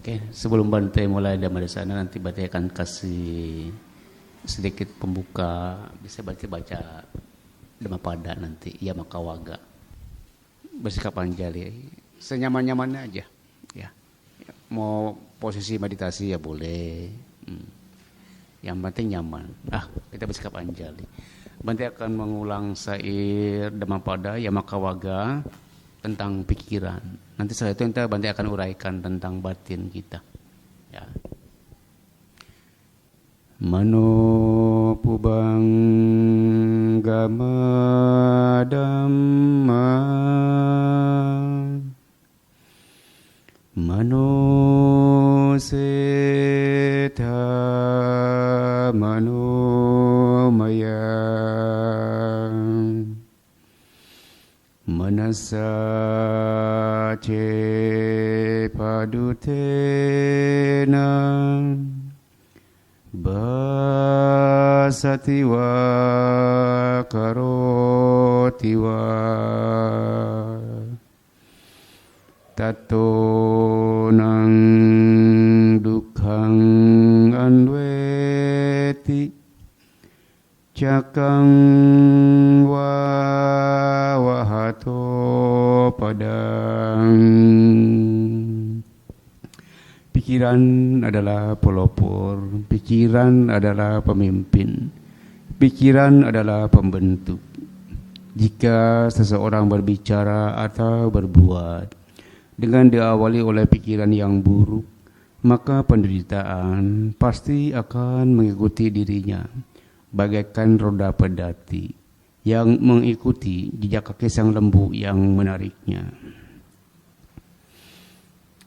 Oke, sebelum Bante mulai dari sana nanti Bante akan kasih sedikit pembuka, bisa Bante baca Dhammapada nanti, ya Makawaga. Bersikap Anjali, senyaman-nyamannya aja. Ya. Mau posisi meditasi ya boleh. Yang penting nyaman. Kita bersikap Anjali. Bante akan mengulang syair Dhammapada ya Makawaga tentang pikiran. Nanti setelah itu Bante akan uraikan tentang batin kita. Ya. Mano pubang gama dhamma mano seta mano maya manasa ce padutena basati wa karoti wa tato nang dukhang anweti cakang wa wahato padang. Pikiran adalah pelopor, pikiran adalah pemimpin, pikiran adalah pembentuk. Jika seseorang berbicara atau berbuat dengan diawali oleh pikiran yang buruk, maka penderitaan pasti akan mengikuti dirinya, bagaikan roda pedati yang mengikuti jejak kaki sang lembu yang menariknya.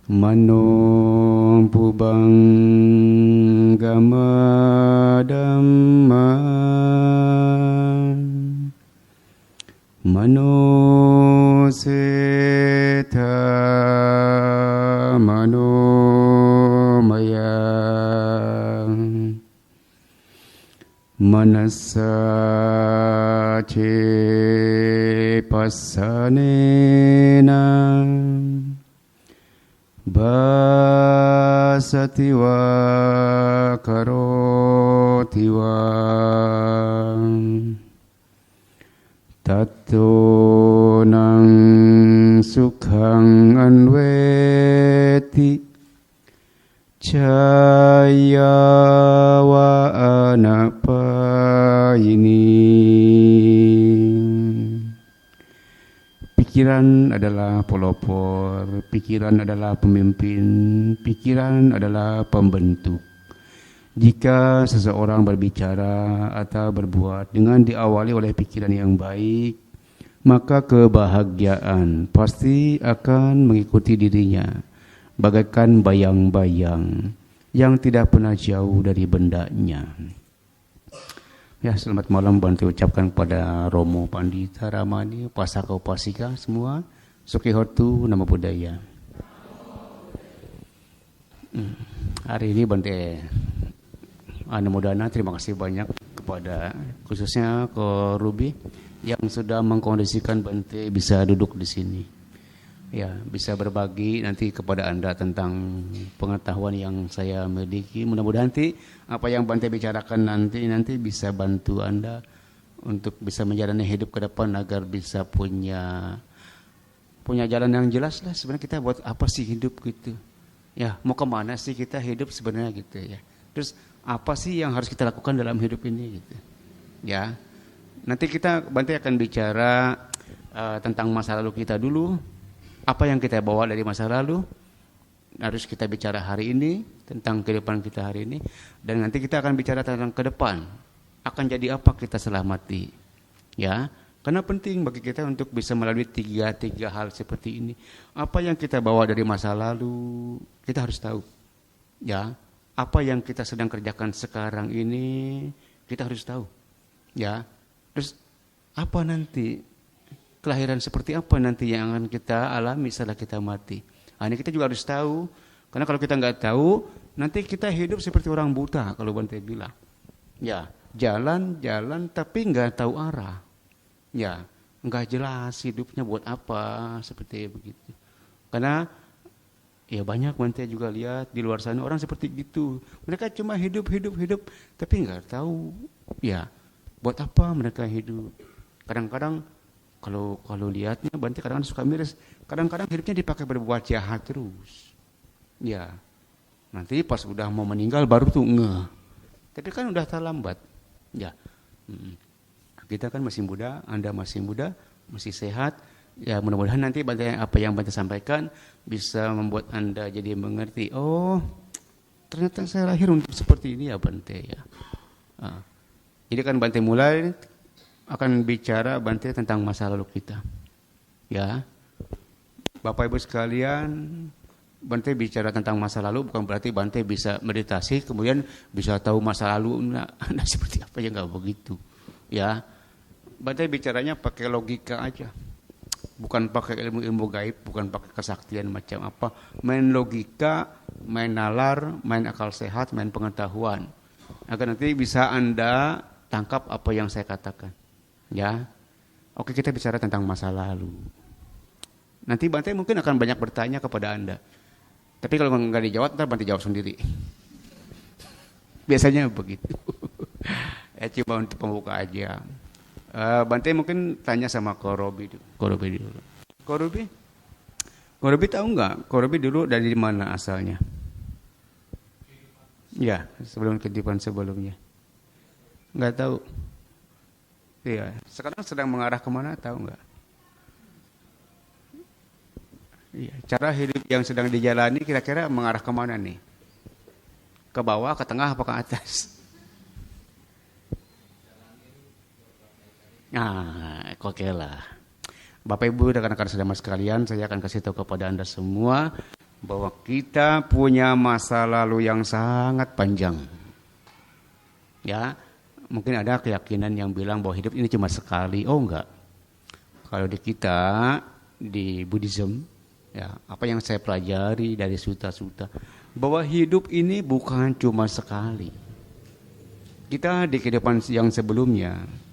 Mano pubang gama dhamma mano seta mano maya manasa ce pasanena basati wa karoti wa tato nang sukhang anweti caya wa anapayini. Pikiran adalah pelopor, pikiran adalah pemimpin, pikiran adalah pembentuk. Jika seseorang berbicara atau berbuat dengan diawali oleh pikiran yang baik, maka kebahagiaan pasti akan mengikuti dirinya, bagaikan bayang-bayang yang tidak pernah jauh dari bendanya. Ya, selamat malam Bante ucapkan kepada Romo Pandita Ramani, Pasaka Upasika semua, Sukihotu, Nama Budaya. Hari ini Bante Anumodana, terima kasih banyak kepada khususnya ke Ruby yang sudah mengkondisikan Bante bisa duduk di sini. Ya, bisa berbagi nanti kepada Anda tentang pengetahuan yang saya miliki. Mudah-mudahan nanti apa yang Bante bicarakan nanti bisa bantu Anda untuk bisa menjalani hidup ke depan agar bisa punya jalan yang jelas lah. Sebenarnya kita buat apa sih hidup gitu? Ya, mau kemana sih kita hidup sebenarnya gitu ya? Terus apa sih yang harus kita lakukan dalam hidup ini gitu? Ya, nanti Bante akan bicara tentang masa lalu kita dulu. Apa yang kita bawa dari masa lalu harus kita bicara hari ini, tentang kehidupan kita hari ini, dan nanti kita akan bicara tentang ke depan akan jadi apa kita setelah mati. Ya, karena penting bagi kita untuk bisa melalui tiga hal seperti ini. Apa yang kita bawa dari masa lalu kita harus tahu. Ya, apa yang kita sedang kerjakan sekarang ini kita harus tahu. Ya, terus apa nanti kelahiran seperti apa nanti yang akan kita alami setelah kita mati. Ini kita juga harus tahu, karena kalau kita nggak tahu, nanti kita hidup seperti orang buta kalau Bante bilang. Ya, jalan tapi nggak tahu arah. Ya, nggak jelas hidupnya buat apa seperti begitu. Karena Ya banyak Bante juga lihat di luar sana orang seperti gitu. Mereka cuma hidup, tapi nggak tahu ya buat apa mereka hidup. Kadang-kadang kalau lihatnya Bante kadang-kadang suka miris. Kadang-kadang hidupnya dipakai berbuat jahat terus. Ya, nanti pas udah mau meninggal baru tuh ngeh. Tapi kan udah terlambat. Ya, kita kan masih muda, Anda masih muda, masih sehat. Ya mudah-mudahan nanti apa yang Bante sampaikan bisa membuat Anda jadi mengerti. Oh, ternyata saya lahir untuk seperti ini ya Bante ya. Jadi kan Bante mulai akan bicara Bante tentang masa lalu kita. Ya, Bapak Ibu sekalian, Bante bicara tentang masa lalu bukan berarti Bante bisa meditasi kemudian bisa tahu masa lalu Anda seperti apa, ya nggak begitu. Ya, Bante bicaranya pakai logika aja. Bukan pakai ilmu-ilmu gaib, bukan pakai kesaktian macam apa. Main logika, main nalar, main akal sehat, main pengetahuan. Agar nanti bisa Anda tangkap apa yang saya katakan. Ya, oke, kita bicara tentang masa lalu. Nanti Bante mungkin akan banyak bertanya kepada Anda. Tapi kalau nggak dijawab, ntar Bante jawab sendiri. Biasanya begitu. Ya cuma untuk pembuka aja. Bante mungkin tanya sama Korobi dulu. Korobi tahu nggak? Korobi dulu dari mana asalnya? Ya, sebelum kehidupan sebelumnya. Nggak tahu. Iya, sekarang sedang mengarah kemana? Tahu nggak? Iya, cara hidup yang sedang dijalani kira-kira mengarah kemana nih? Ke bawah, ke tengah, apa ke atas? Nah, oke lah. Bapak Ibu dan rekan-rekan saudara sekalian, saya akan kasih tahu kepada Anda semua bahwa kita punya masa lalu yang sangat panjang. Ya, mungkin ada keyakinan yang bilang bahwa hidup ini cuma sekali. Oh enggak. Kalau di kita di Buddhism, ya, apa yang saya pelajari dari sutta-sutta, bahwa hidup ini bukan cuma sekali. Kita di kehidupan yang sebelumnya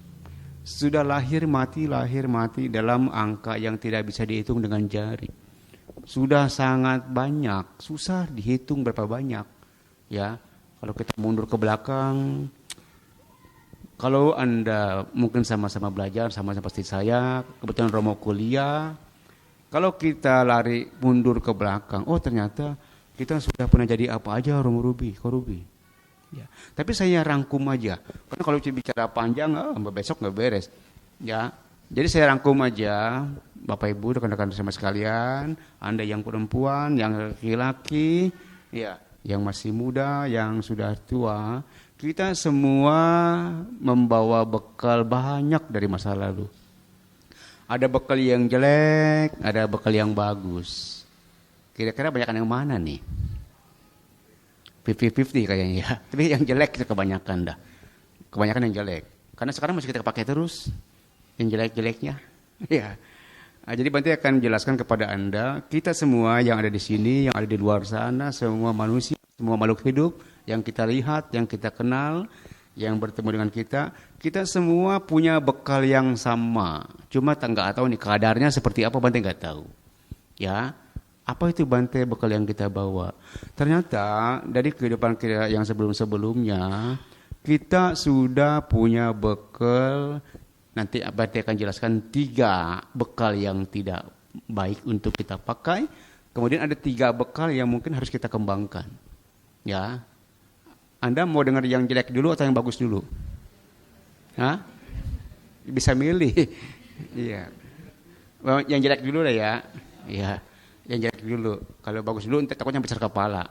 sudah lahir mati dalam angka yang tidak bisa dihitung dengan jari. Sudah sangat banyak, susah dihitung berapa banyak. Ya, kalau kita mundur ke belakang, kalau Anda mungkin sama-sama belajar, sama-sama seperti saya, kebetulan Romo kuliah, kalau kita lari mundur ke belakang, oh ternyata kita sudah pernah jadi apa aja Romo Korubi. Ya. Tapi saya rangkum aja, karena kalau bicara panjang, besok nggak beres. Ya, jadi saya rangkum aja, Bapak Ibu, rekan-rekan sama sekalian, Anda yang perempuan, yang laki-laki, ya, yang masih muda, yang sudah tua, kita semua membawa bekal banyak dari masa lalu. Ada bekal yang jelek, ada bekal yang bagus. Kira-kira banyakan yang mana nih? 50-50 kayaknya ya. Tapi yang jelek itu kebanyakan dah. Kebanyakan yang jelek. Karena sekarang masih kita pakai terus yang jelek-jeleknya. Ya. Nah, jadi Bante akan menjelaskan kepada Anda, kita semua yang ada di sini, yang ada di luar sana, semua manusia, semua makhluk hidup yang kita lihat, yang kita kenal, yang bertemu dengan kita semua punya bekal yang sama. Cuma nggak tahu nih kadarnya seperti apa, Bante nggak tahu. Ya. Apa itu Bante bekal yang kita bawa? Ternyata dari kehidupan kita yang sebelum-sebelumnya, kita sudah punya bekal. Nanti Bante akan jelaskan 3 bekal yang tidak baik untuk kita pakai. Kemudian ada 3 bekal yang mungkin harus kita kembangkan. Ya, Anda mau dengar yang jelek dulu atau yang bagus dulu? Hah? Bisa milih. Iya. Yang jelek dulu lah ya. Iya. Yang jelek dulu. Kalau bagus dulu nanti takutnya besar kepala.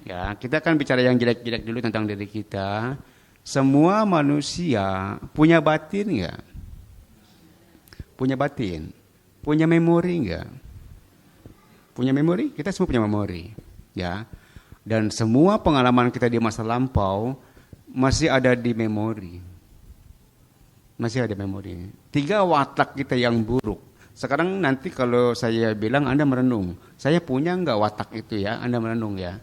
Ya, kita akan bicara yang jelek-jelek dulu tentang diri kita. Semua manusia punya batin enggak? Punya batin. Punya memori enggak? Punya memori? Kita semua punya memori. Ya. Dan semua pengalaman kita di masa lampau masih ada di memori. Masih ada memori. 3 watak kita yang buruk. Sekarang nanti kalau saya bilang Anda merenung, saya punya enggak watak itu ya? Anda merenung ya.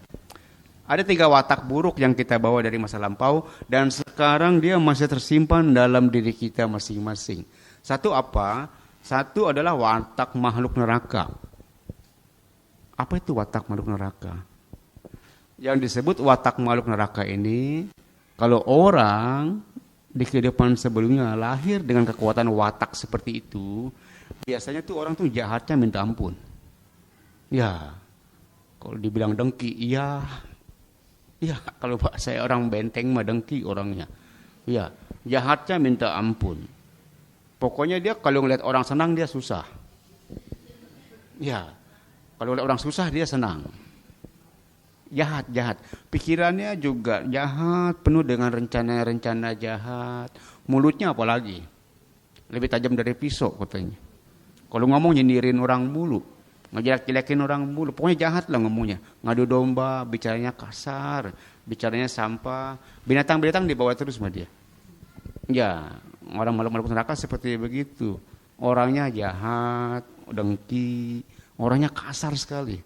Ada 3 watak buruk yang kita bawa dari masa lampau dan sekarang dia masih tersimpan dalam diri kita masing-masing. Satu apa? Satu adalah watak makhluk neraka. Apa itu watak makhluk neraka? Yang disebut watak makhluk neraka ini, kalau orang di kehidupan sebelumnya lahir dengan kekuatan watak seperti itu, biasanya tuh orang tuh jahatnya minta ampun. Ya, kalau dibilang dengki, iya. Ya, kalau saya orang benteng mah dengki orangnya. Ya, jahatnya minta ampun. Pokoknya dia kalau ngeliat orang senang dia susah. Ya, kalau ngeliat orang susah dia senang. Jahat. Pikirannya juga jahat, penuh dengan rencana-rencana jahat. Mulutnya apalagi, lebih tajam dari pisau katanya. Kalau ngomong nyindirin orang mulu, ngejelek-jelekin orang mulu, pokoknya jahat lah ngomongnya. Ngadu domba, bicaranya kasar, bicaranya sampah. Binatang-binatang dibawa terus sama dia. Ya, orang makhluk-makhluk neraka seperti begitu. Orangnya jahat, dengki, orangnya kasar sekali.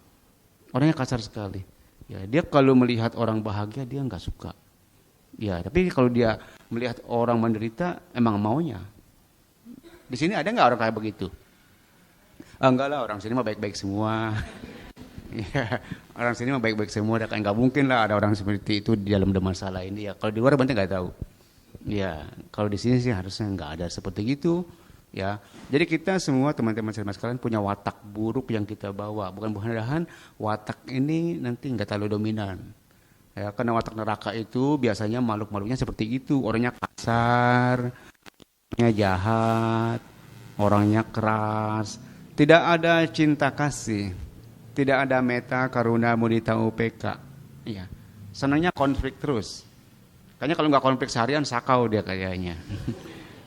Ya, dia kalau melihat orang bahagia dia nggak suka. Ya, tapi kalau dia melihat orang menderita emang maunya. Di sini ada nggak orang kayak begitu? Enggak lah, orang sini mah baik-baik semua. Ya, orang sini mah baik-baik semua. Nggak mungkin lah ada orang seperti itu di dalam masalah ini. Ya, kalau di luar banyak nggak tahu. Ya, kalau di sini sih harusnya nggak ada seperti itu. Ya, jadi kita semua teman-teman sekalian punya watak buruk yang kita bawa. Mudah-mudahan watak ini nanti nggak terlalu dominan. Ya, karena watak neraka itu biasanya makhluk-makhluknya seperti itu. Orangnya kasar, orangnya jahat, orangnya keras. Tidak ada cinta kasih, tidak ada meta, karuna, mudita, upeka. Ya, senangnya konflik terus. Kayaknya kalau nggak konflik seharian sakau dia kayaknya.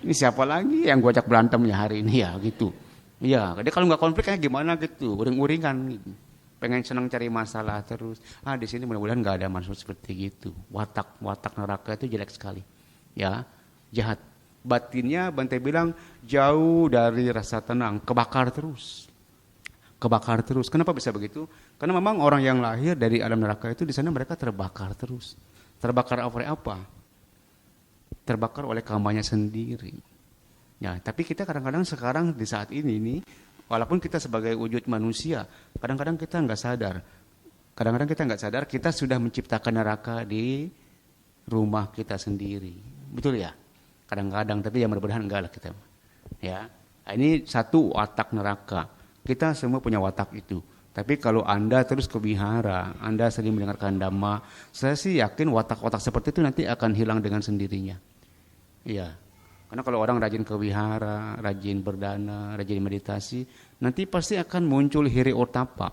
Ini siapa lagi yang gue ajak berantem ya hari ini ya gitu. Iya, dia kalau nggak konflik kayak gimana gitu, uring-uringan gitu. Pengen senang cari masalah terus. Di sini mudah-mudahan nggak ada maksud seperti gitu. Watak neraka itu jelek sekali. Ya, jahat. Batinnya Bante bilang jauh dari rasa tenang, kebakar terus. Kenapa bisa begitu? Karena memang orang yang lahir dari alam neraka itu di sana mereka terbakar terus. Terbakar oleh apa? Terbakar oleh kaumnya sendiri. Ya, tapi kita kadang-kadang sekarang di saat ini nih, walaupun kita sebagai wujud manusia, kadang-kadang kita nggak sadar. Kita sudah menciptakan neraka di rumah kita sendiri. Betul ya? Kadang-kadang, tapi ya mudah-mudahan enggak lah kita. Ya, ini satu watak neraka. Kita semua punya watak itu. Tapi kalau Anda terus ke wihara, Anda sering mendengarkan dhamma, saya sih yakin watak-watak seperti itu nanti akan hilang dengan sendirinya. Iya, karena kalau orang rajin ke wihara, rajin berdana, rajin meditasi, nanti pasti akan muncul hiri otapa.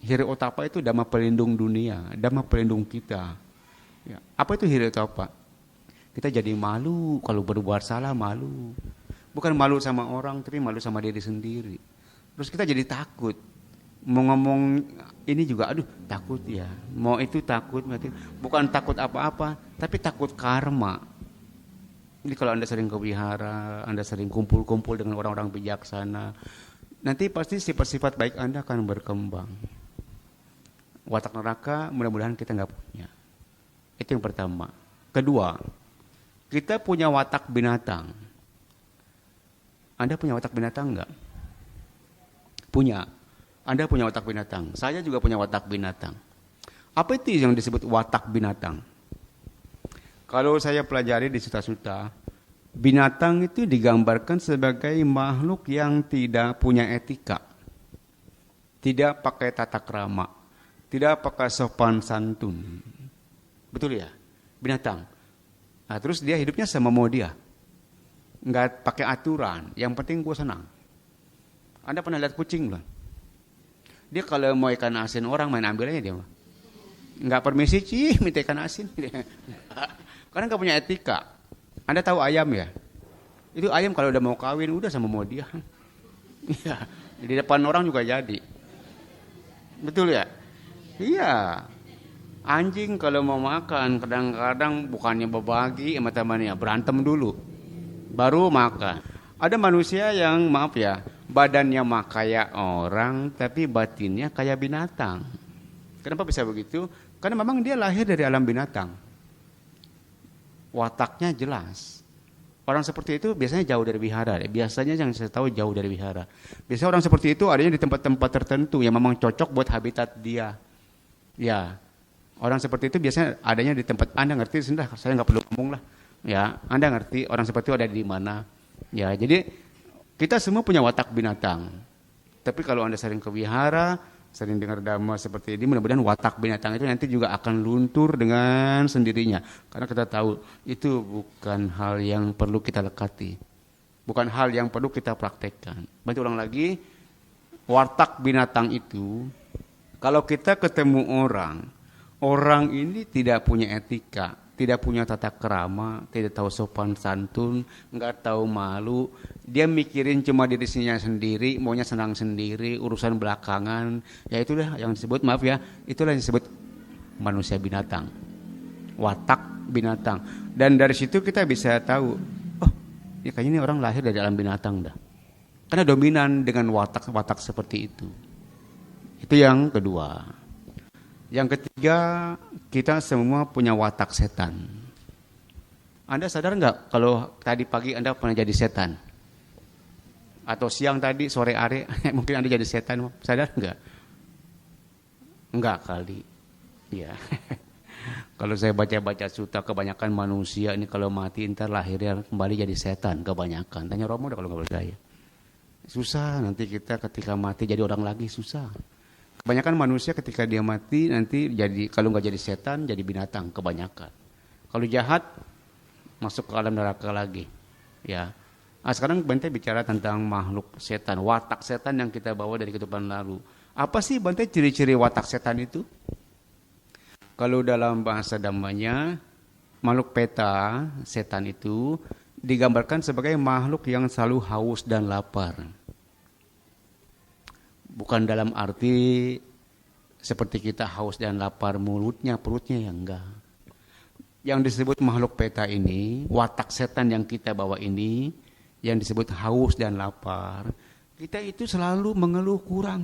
Hiri otapa itu dhamma pelindung dunia, dhamma pelindung kita. Ya. Apa itu hiri otapa? Kita jadi malu kalau berbuat salah, malu. Bukan malu sama orang, tapi malu sama diri sendiri. Terus kita jadi takut. Mau ngomong ini juga, aduh takut ya. Mau itu takut, bukan takut apa-apa, tapi takut karma. Jadi kalau Anda sering ke wihara, Anda sering kumpul-kumpul dengan orang-orang bijaksana, nanti pasti sifat-sifat baik Anda akan berkembang. Watak neraka mudah-mudahan kita nggak punya. Itu yang pertama. Kedua, kita punya watak binatang. Anda punya watak binatang nggak? Punya. Anda punya watak binatang. Saya juga punya watak binatang. Apa itu yang disebut watak binatang? Kalau saya pelajari di suta-suta, binatang itu digambarkan sebagai makhluk yang tidak punya etika. Tidak pakai tata krama. Tidak pakai sopan santun. Betul ya? Binatang. Nah, terus dia hidupnya sama mau dia. Nggak pakai aturan. Yang penting gue senang. Anda pernah lihat kucing belum? Dia kalau mau ikan asin orang main ambil aja dia. Nggak permisi, minta ikan asin. Karena nggak punya etika. Anda tahu ayam ya? Itu ayam kalau udah mau kawin, udah sama mau dia. Iya, di depan orang juga jadi. Betul ya? Iya. Anjing kalau mau makan, kadang-kadang bukannya berbagi sama temannya, berantem dulu. Baru makan. Ada manusia yang, maaf ya, badannya mah kayak orang, tapi batinnya kayak binatang. Kenapa bisa begitu? Karena memang dia lahir dari alam binatang. Wataknya jelas. Orang seperti itu biasanya jauh dari wihara. Biasanya yang saya tahu jauh dari wihara. Biasanya orang seperti itu adanya di tempat-tempat tertentu yang memang cocok buat habitat dia. Ya, orang seperti itu biasanya adanya di tempat, Anda ngerti, sudah saya nggak perlu ngomong lah. Ya, Anda ngerti orang seperti itu ada di mana. Ya, jadi kita semua punya watak binatang. Tapi kalau Anda sering ke wihara, sering dengar dhamma seperti ini, mudah-mudahan watak binatang itu nanti juga akan luntur dengan sendirinya. Karena kita tahu itu bukan hal yang perlu kita lekati. Bukan hal yang perlu kita praktekkan. Berarti ulang lagi, watak binatang itu, kalau kita ketemu orang ini tidak punya etika, tidak punya tata krama, tidak tahu sopan santun, nggak tahu malu, dia mikirin cuma dirinya sendiri, maunya senang sendiri, urusan belakangan, ya itulah yang disebut, maaf ya, itulah yang disebut manusia binatang, watak binatang. Dan dari situ kita bisa tahu, oh, ya kayaknya ini orang lahir dari alam binatang dah, karena dominan dengan watak-watak seperti itu. Itu yang kedua. Yang ketiga, kita semua punya watak setan. Anda sadar nggak kalau tadi pagi Anda pernah jadi setan? Atau siang tadi, sore are, mungkin Anda jadi setan, sadar nggak? Enggak kali. Ya. Kalau saya baca-baca sutta, kebanyakan manusia ini kalau mati ntar lahirnya kembali jadi setan, kebanyakan. Tanya Romo kalau nggak percaya. Susah nanti kita ketika mati jadi orang lagi, susah. Kebanyakan manusia ketika dia mati nanti jadi, kalau nggak jadi setan jadi binatang, kebanyakan. Kalau jahat masuk ke alam neraka lagi. Ya. Nah, sekarang Bante bicara tentang makhluk setan, watak setan yang kita bawa dari kehidupan lalu. Apa sih Bante ciri-ciri watak setan itu? Kalau dalam bahasa dhammanya, makhluk peta setan itu digambarkan sebagai makhluk yang selalu haus dan lapar. Bukan dalam arti seperti kita haus dan lapar perutnya yang enggak. Yang disebut makhluk peta ini, watak setan yang kita bawa ini, yang disebut haus dan lapar, kita itu selalu mengeluh kurang.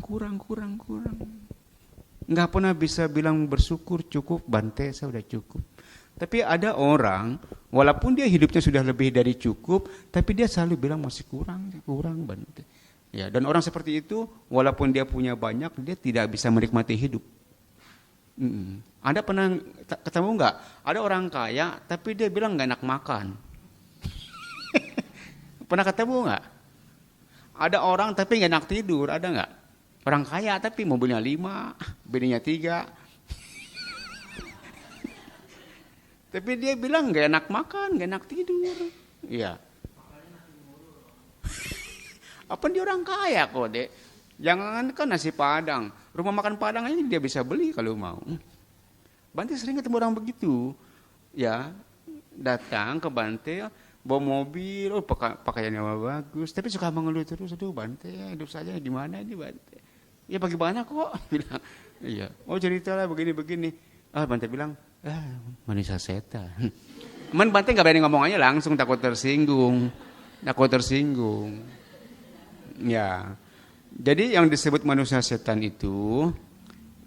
Enggak pernah bisa bilang bersyukur, cukup, Bante, saya udah cukup. Tapi ada orang, walaupun dia hidupnya sudah lebih dari cukup, tapi dia selalu bilang masih kurang, Bante. Ya, dan orang seperti itu, walaupun dia punya banyak, dia tidak bisa menikmati hidup. Anda pernah ketemu nggak? Ada orang kaya, tapi dia bilang nggak enak makan. Pernah ketemu nggak? Ada orang tapi nggak enak tidur, ada nggak? Orang kaya tapi mobilnya 5, bininya 3. Tapi dia bilang nggak enak makan, nggak enak tidur. Iya. Apa dia orang kaya kok, Dek? Jangan kan nasi Padang. Rumah makan Padang aja dia bisa beli kalau mau. Bante sering ketemu orang begitu. Ya, datang ke Bante, bawa mobil, pakaiannya bagus, tapi suka mengeluh terus, aduh Bante, hidup saya di mana ini Bante? Ya bagaimana kok? Bilang, iya. Oh ceritalah begini. Bante bilang, manusia setan. Bante nggak berani ngomong aja langsung, takut tersinggung. Ya, jadi yang disebut manusia setan itu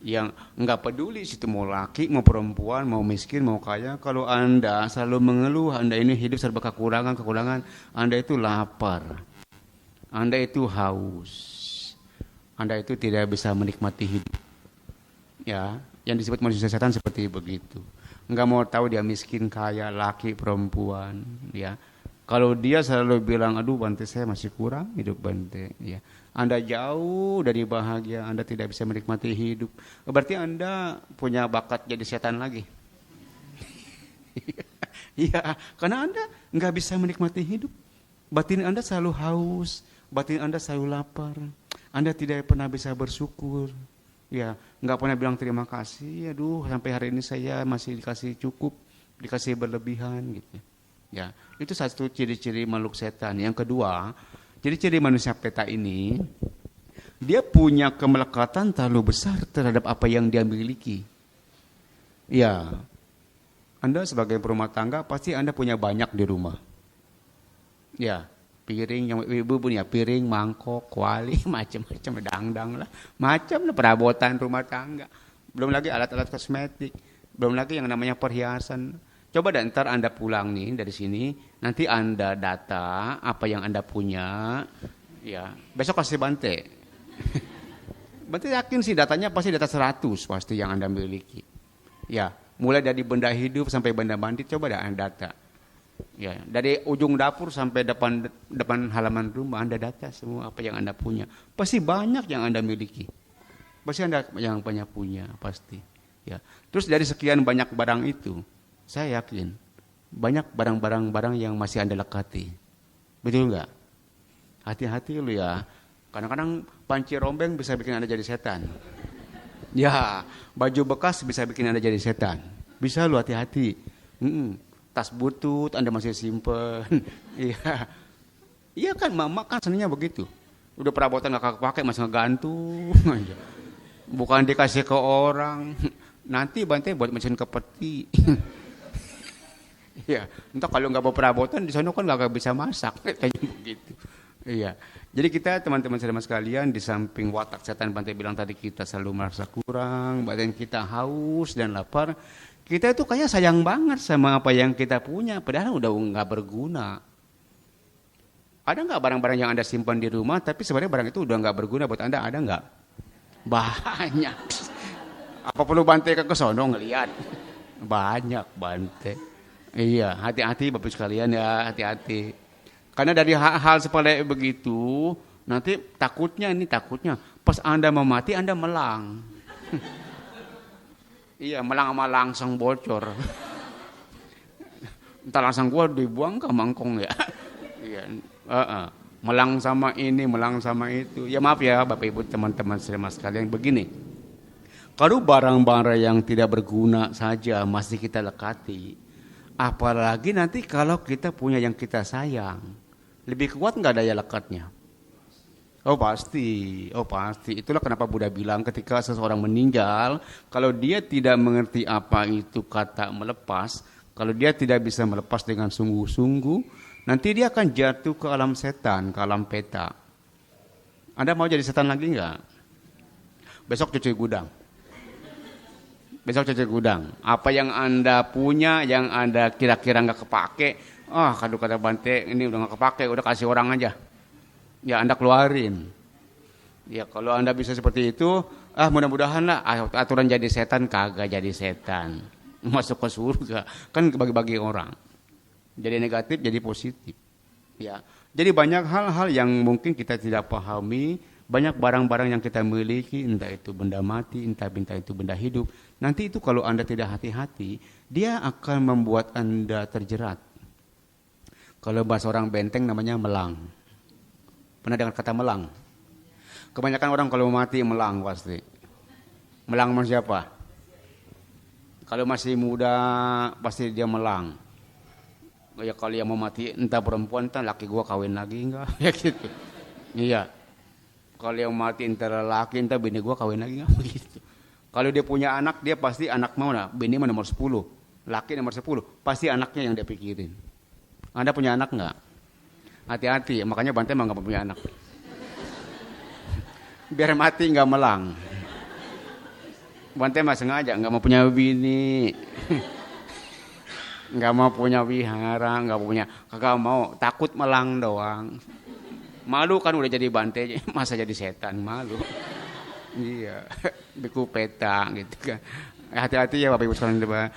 yang nggak peduli situ mau laki, mau perempuan, mau miskin, mau kaya. Kalau Anda selalu mengeluh, Anda ini hidup serba kekurangan, Anda itu lapar, Anda itu haus, Anda itu tidak bisa menikmati hidup. Ya, yang disebut manusia setan seperti begitu. Nggak mau tahu dia miskin, kaya, laki, perempuan, ya. Kalau dia selalu bilang, aduh Bante saya masih kurang hidup Bante. Ya. Anda jauh dari bahagia, Anda tidak bisa menikmati hidup. Berarti Anda punya bakat jadi setan lagi. Iya, karena Anda nggak bisa menikmati hidup. Batin Anda selalu haus, batin Anda selalu lapar. Anda tidak pernah bisa bersyukur. Ya, nggak pernah bilang terima kasih. Aduh, sampai hari ini saya masih dikasih cukup, dikasih berlebihan gitu. Ya, itu satu ciri-ciri makhluk setan. Yang kedua, ciri-ciri manusia peta ini, dia punya kemelekatan terlalu besar terhadap apa yang dia miliki. Ya, Anda sebagai berumah tangga pasti Anda punya banyak di rumah. Ya, piring yang ibu punya piring, mangkok, kuali, macam-macam, dangdang lah, macam perabotan rumah tangga. Belum lagi alat-alat kosmetik, belum lagi yang namanya perhiasan. Coba dan ntar Anda pulang nih dari sini, nanti Anda data apa yang Anda punya, ya besok kasih Bante. Bante yakin sih datanya pasti data 100 pasti yang Anda miliki. Ya, mulai dari benda hidup sampai benda mati, coba dah Anda data. Ya, dari ujung dapur sampai depan halaman rumah Anda data semua apa yang Anda punya. Pasti banyak yang Anda miliki. Pasti Anda yang banyak punya, pasti. Ya. Terus dari sekian banyak barang itu, saya yakin banyak barang-barang yang masih Anda lekati. Betul nggak? Hati-hati lu ya. Kadang-kadang panci rombeng bisa bikin Anda jadi setan. Ya, baju bekas bisa bikin Anda jadi setan. Bisa lu hati-hati. Tas butut Anda masih simpen. Iya. Iya kan, mama kan senangnya begitu. Udah perabotan nggak pakai masih ngegantung aja. Bukan dikasih ke orang. Nanti Bante buat mesin kepeti. Iya, entah kalau nggak bawa perabotan di sana kan nggak bisa masak, kayak begitu. Iya, jadi kita teman-teman saudara sekalian di samping watak setan Bante bilang tadi kita selalu merasa kurang, badan kita haus dan lapar, kita itu kayak sayang banget sama apa yang kita punya, padahal udah nggak berguna. Ada nggak barang-barang yang Anda simpan di rumah, tapi sebenarnya barang itu udah nggak berguna buat Anda, ada nggak? Banyak. Apa perlu Bante ke sono ngelihat? Banyak Bante. Iya, hati-hati Bapak sekalian ya, hati-hati. Karena dari hal sepele begitu, nanti takutnya pas Anda mau mati Anda melang. Iya, melang sama langsung bocor. Entar langsung gua dibuang ke mangkong ya. Iya, melang sama ini, melang sama itu. Ya maaf ya Bapak Ibu teman-teman sekalian begini. Kalau barang-barang yang tidak berguna saja masih kita lekati, apalagi nanti kalau kita punya yang kita sayang, lebih kuat nggak daya lekatnya? Oh pasti. Itulah kenapa Buddha bilang ketika seseorang meninggal, kalau dia tidak mengerti apa itu kata melepas, kalau dia tidak bisa melepas dengan sungguh-sungguh, nanti dia akan jatuh ke alam setan, ke alam peta. Anda mau jadi setan lagi nggak? Besok cuci gudang. Apa yang Anda punya, yang Anda kira-kira nggak kepake, kalau kata Bante ini udah nggak kepake, udah kasih orang aja. Ya Anda keluarin. Ya kalau Anda bisa seperti itu, mudah-mudahan lah aturan jadi setan kagak jadi setan, masuk ke surga. Kan bagi-bagi orang. Jadi negatif, jadi positif. Ya. Jadi banyak hal-hal yang mungkin kita tidak pahami. Banyak barang-barang yang kita miliki, entah itu benda mati, entah itu benda hidup. Nanti itu kalau Anda tidak hati-hati, dia akan membuat Anda terjerat. Kalau bahasa orang benteng namanya melang. Pernah dengar kata melang? Kebanyakan orang kalau mati melang pasti. Melang sama siapa? Kalau masih muda pasti dia melang. Ya kalau yang mau mati entah perempuan, entah laki gua kawin lagi enggak? Ya gitu. Iya. Kalau yang mati entah laki, entah bini gua kawin lagi enggak? Begitu. Kalau dia punya anak, dia pasti anak mana? Bini mana nomor 10, laki nomor 10, pasti anaknya yang dia pikirin. Anda punya anak enggak? Hati-hati, makanya Bante mah enggak punya anak. Biar mati enggak melang. Bante mah sengaja enggak mau punya bini. Enggak mau punya wihara, kagak mau, takut melang doang. Malu kan udah jadi Bante, masa jadi setan, malu. Iya, biku peta gitu kan. Hati-hati ya Bapak Ibu sekalian.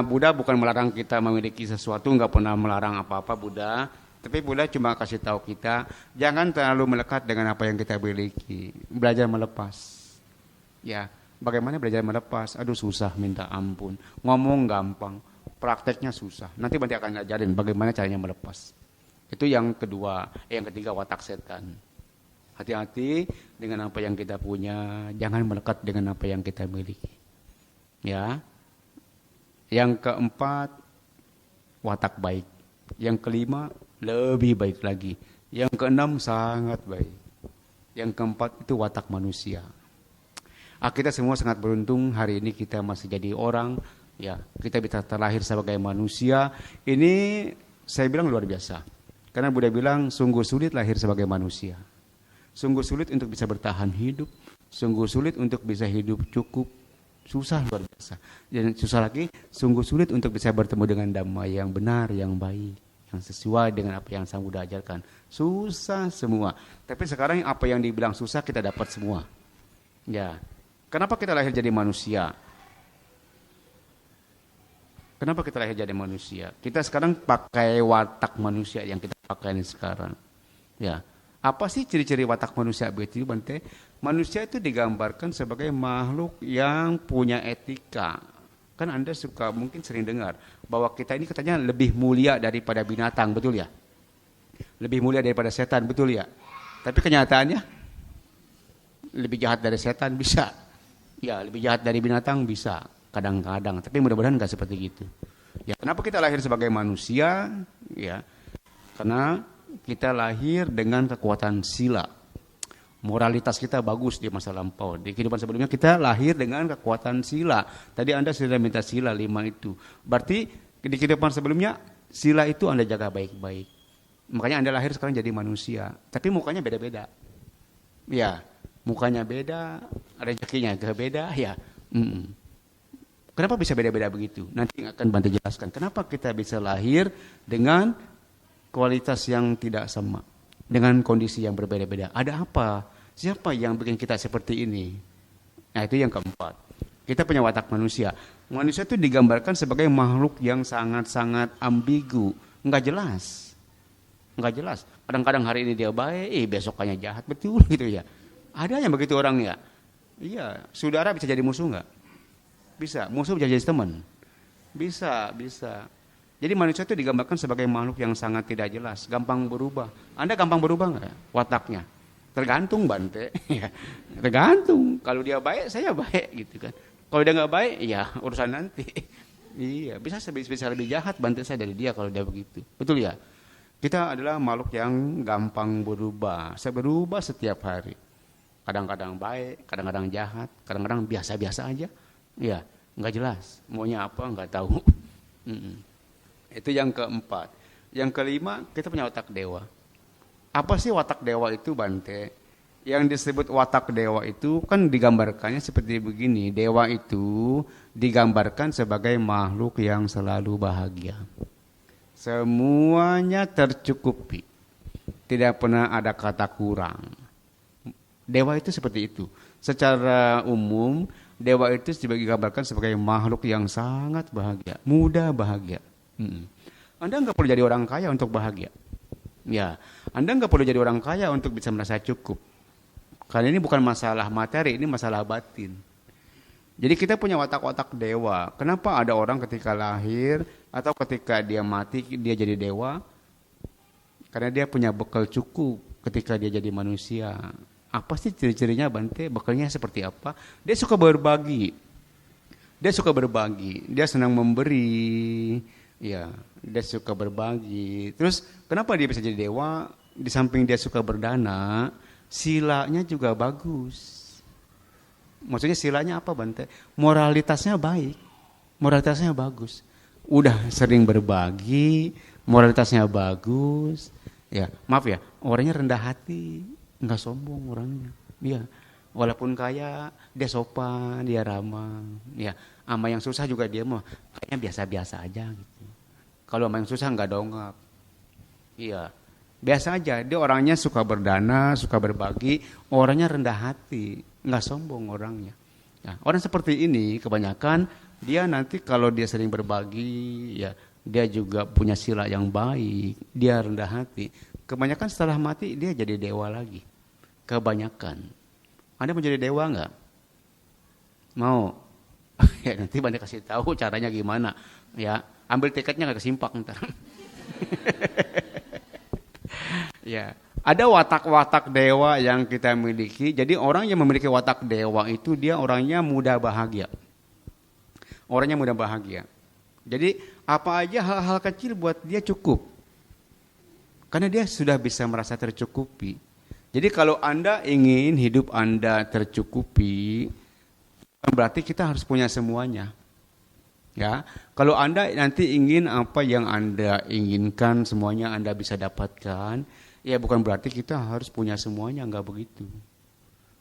Buddha bukan melarang kita memiliki sesuatu, enggak pernah melarang apa-apa Buddha. Tapi Buddha cuma kasih tahu kita, jangan terlalu melekat dengan apa yang kita miliki. Belajar melepas. Ya, bagaimana belajar melepas? Aduh susah minta ampun. Ngomong gampang, prakteknya susah. Nanti Bante akan ajarin bagaimana caranya melepas. Itu yang kedua. Yang ketiga watak setan. Hati-hati dengan apa yang kita punya, jangan melekat dengan apa yang kita miliki. Ya. Yang keempat, watak baik. Yang kelima, lebih baik lagi. Yang keenam, sangat baik. Yang keempat itu watak manusia. Kita semua sangat beruntung hari ini kita masih jadi orang. Ya, kita bisa terlahir sebagai manusia. Ini saya bilang luar biasa. Karena Buddha bilang sungguh sulit lahir sebagai manusia. Sungguh sulit untuk bisa bertahan hidup. Sungguh sulit untuk bisa hidup cukup. Susah luar biasa. Dan susah lagi, sungguh sulit untuk bisa bertemu dengan dhamma yang benar, yang baik, yang sesuai dengan apa yang Sang Buddha ajarkan. Susah semua. Tapi sekarang apa yang dibilang susah kita dapat semua. Ya. Kenapa kita lahir jadi manusia? Kenapa kita lahir jadi manusia? Kita sekarang pakai watak manusia yang kita pakai ini sekarang. Ya. Apa sih ciri-ciri watak manusia begitu, Bante? Manusia itu digambarkan sebagai makhluk yang punya etika. Kan Anda suka mungkin sering dengar bahwa kita ini katanya lebih mulia daripada binatang, betul ya? Lebih mulia daripada setan, betul ya? Tapi kenyataannya lebih jahat dari setan bisa. Ya, lebih jahat dari binatang bisa kadang-kadang. Tapi mudah-mudahan enggak seperti itu. Ya, kenapa kita lahir sebagai manusia? Ya, karena kita lahir dengan kekuatan sila. Moralitas kita bagus di masa lampau. Di kehidupan sebelumnya kita lahir dengan kekuatan sila. Tadi Anda sudah minta sila 5 itu. Berarti di kehidupan sebelumnya sila itu Anda jaga baik-baik. Makanya Anda lahir sekarang jadi manusia. Tapi mukanya beda-beda. Ya, mukanya beda, rezekinya agak beda. Ya. Kenapa bisa beda-beda begitu? Nanti akan Bante jelaskan. Kenapa kita bisa lahir dengan kualitas yang tidak sama, dengan kondisi yang berbeda-beda. Ada apa? Siapa yang bikin kita seperti ini? Nah, itu yang keempat. Kita punya watak manusia. Manusia itu digambarkan sebagai makhluk yang sangat-sangat ambigu, enggak jelas. Enggak jelas. Kadang-kadang hari ini dia baik, besokannya jahat, betul gitu ya. Ada yang begitu orangnya. Iya, saudara bisa jadi musuh enggak? Bisa. Musuh bisa jadi teman. Bisa. Jadi manusia itu digambarkan sebagai makhluk yang sangat tidak jelas, gampang berubah. Anda gampang berubah nggak wataknya? Tergantung, Bante. Tergantung. Kalau dia baik, saya baik gitu kan. Kalau dia nggak baik, ya urusan nanti. Iya, bisa lebih jahat Bante saya dari dia kalau dia begitu. Betul ya? Kita adalah makhluk yang gampang berubah. Saya berubah setiap hari. Kadang-kadang baik, kadang-kadang jahat, kadang-kadang biasa-biasa aja. Iya, nggak jelas. Maunya apa nggak tahu. Itu yang keempat. Yang kelima, kita punya watak dewa. Apa sih watak dewa itu, Bante? Yang disebut watak dewa itu kan digambarkannya seperti begini. Dewa itu digambarkan sebagai makhluk yang selalu bahagia. Semuanya tercukupi. Tidak pernah ada kata kurang. Dewa itu seperti itu. Secara umum, dewa itu digambarkan sebagai makhluk yang sangat bahagia. Mudah bahagia. Anda nggak perlu jadi orang kaya untuk bahagia. Ya, Anda nggak perlu jadi orang kaya untuk bisa merasa cukup. Karena ini bukan masalah materi, ini masalah batin. Jadi kita punya watak-watak dewa. Kenapa ada orang ketika lahir atau ketika dia mati dia jadi dewa? Karena dia punya bekal cukup ketika dia jadi manusia. Apa sih ciri-cirinya, Bante? Bekalnya seperti apa? Dia suka berbagi. Dia senang memberi. Ya, dia suka berbagi. Terus kenapa dia bisa jadi dewa? Di samping dia suka berdana, silanya juga bagus. Maksudnya silanya apa, Bante? Moralitasnya baik. Moralitasnya bagus. Udah sering berbagi, moralitasnya bagus. Ya, maaf ya, orangnya rendah hati, enggak sombong orangnya. Iya. Walaupun kaya, dia sopan, dia ramah. Ya, sama yang susah juga dia mah kayaknya biasa-biasa aja gitu. Kalau sama yang susah enggak dongak. Iya. Biasa aja, dia orangnya suka berdana, suka berbagi, orangnya rendah hati, enggak sombong orangnya. Nah, orang seperti ini kebanyakan dia nanti kalau dia sering berbagi, ya dia juga punya sila yang baik, dia rendah hati. Kebanyakan setelah mati dia jadi dewa lagi. Kebanyakan. Anda mau jadi dewa enggak? Mau? Ya nanti Bante kasih tahu caranya gimana. Ya, ambil tiketnya enggak ke Simpak ntar. Ya, ada watak-watak dewa yang kita miliki. Jadi orang yang memiliki watak dewa itu dia orangnya mudah bahagia. Orangnya mudah bahagia. Jadi apa aja hal-hal kecil buat dia cukup. Karena dia sudah bisa merasa tercukupi. Jadi kalau Anda ingin hidup Anda tercukupi, berarti kita harus punya semuanya. Ya, kalau Anda nanti ingin apa yang Anda inginkan semuanya Anda bisa dapatkan, ya bukan berarti kita harus punya semuanya, enggak begitu.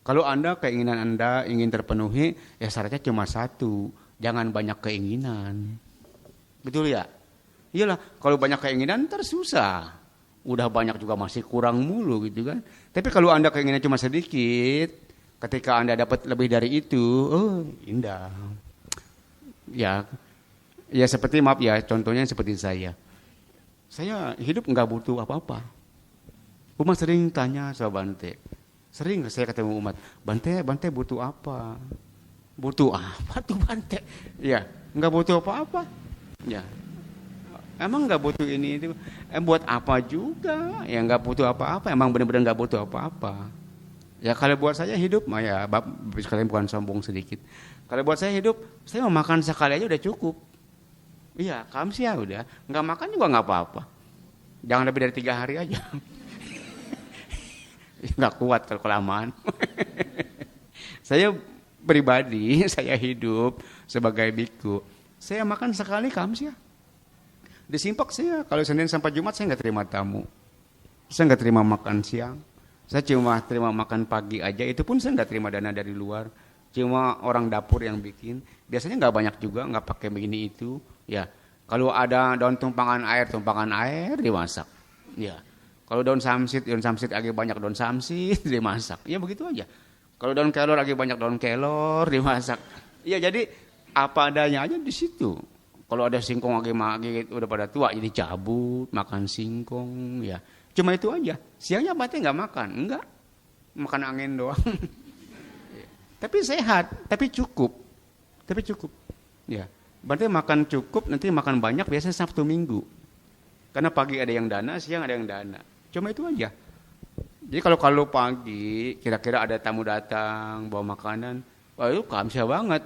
Kalau Anda keinginan Anda ingin terpenuhi, ya syaratnya cuma satu, jangan banyak keinginan. Betul ya? Iyalah, kalau banyak keinginan tersusah. Udah banyak juga masih kurang mulu gitu kan. Tapi kalau Anda keinginan cuma sedikit, ketika Anda dapat lebih dari itu, oh indah. Ya, ya seperti maaf ya, contohnya seperti saya. Saya hidup nggak butuh apa-apa. Umat sering tanya sama Bante. Sering saya ketemu umat, Bante butuh apa? Butuh apa tuh Bante? Ya, nggak butuh apa-apa. Ya, emang nggak butuh ini itu. Buat apa juga? Ya nggak butuh apa-apa. Emang benar-benar nggak butuh apa-apa. Ya kalau buat saya hidup, ya sekalian bukan sombong sedikit. Kalau buat saya hidup, saya mau makan sekali aja udah cukup. Iya, kamsia udah. Nggak makan juga nggak apa-apa. Jangan lebih dari 3 hari aja. Nggak kuat kalau kelamaan. Saya pribadi, saya hidup sebagai biku. Saya makan sekali kamsia. Di Simpak saya, kalau Senin sampai Jumat saya nggak terima tamu. Saya nggak terima makan siang. Saya cuma terima makan pagi aja. Itu pun saya nggak terima dana dari luar. Cuma orang dapur yang bikin. Biasanya nggak banyak juga, nggak pakai begini itu. Ya, kalau ada daun tumpangan air dimasak. Ya. Kalau daun samsit lagi banyak daun samsit dimasak. Ya begitu aja. Kalau daun kelor lagi banyak daun kelor dimasak. Ya jadi apa adanya aja di situ. Kalau ada singkong lagi udah pada tua jadi cabut makan singkong ya. Cuma itu aja. Siangnya Bante nggak makan, enggak. Makan angin doang. Tapi sehat, tapi cukup. Ya. Bante makan cukup, nanti makan banyak biasanya Sabtu Minggu. Karena pagi ada yang dana, siang ada yang dana. Cuma itu aja. Jadi kalau pagi kira-kira ada tamu datang bawa makanan, wah itu kamsia banget.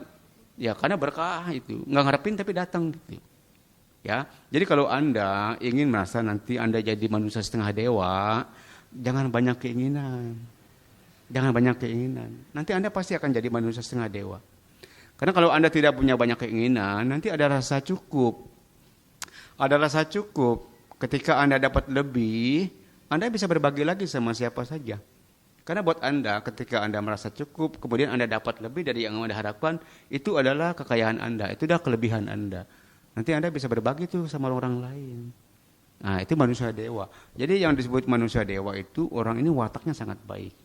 Ya karena berkah itu, nggak ngarepin tapi datang gitu. Ya, jadi kalau Anda ingin merasa nanti Anda jadi manusia setengah dewa, jangan banyak keinginan. Nanti Anda pasti akan jadi manusia setengah dewa. Karena kalau Anda tidak punya banyak keinginan, nanti ada rasa cukup. Ketika Anda dapat lebih, Anda bisa berbagi lagi sama siapa saja. Karena buat Anda, ketika Anda merasa cukup, kemudian Anda dapat lebih dari yang Anda harapkan, itu adalah kekayaan Anda, itu adalah kelebihan Anda. Nanti Anda bisa berbagi itu sama orang lain. Nah, itu manusia dewa. Jadi yang disebut manusia dewa itu, orang ini wataknya sangat baik.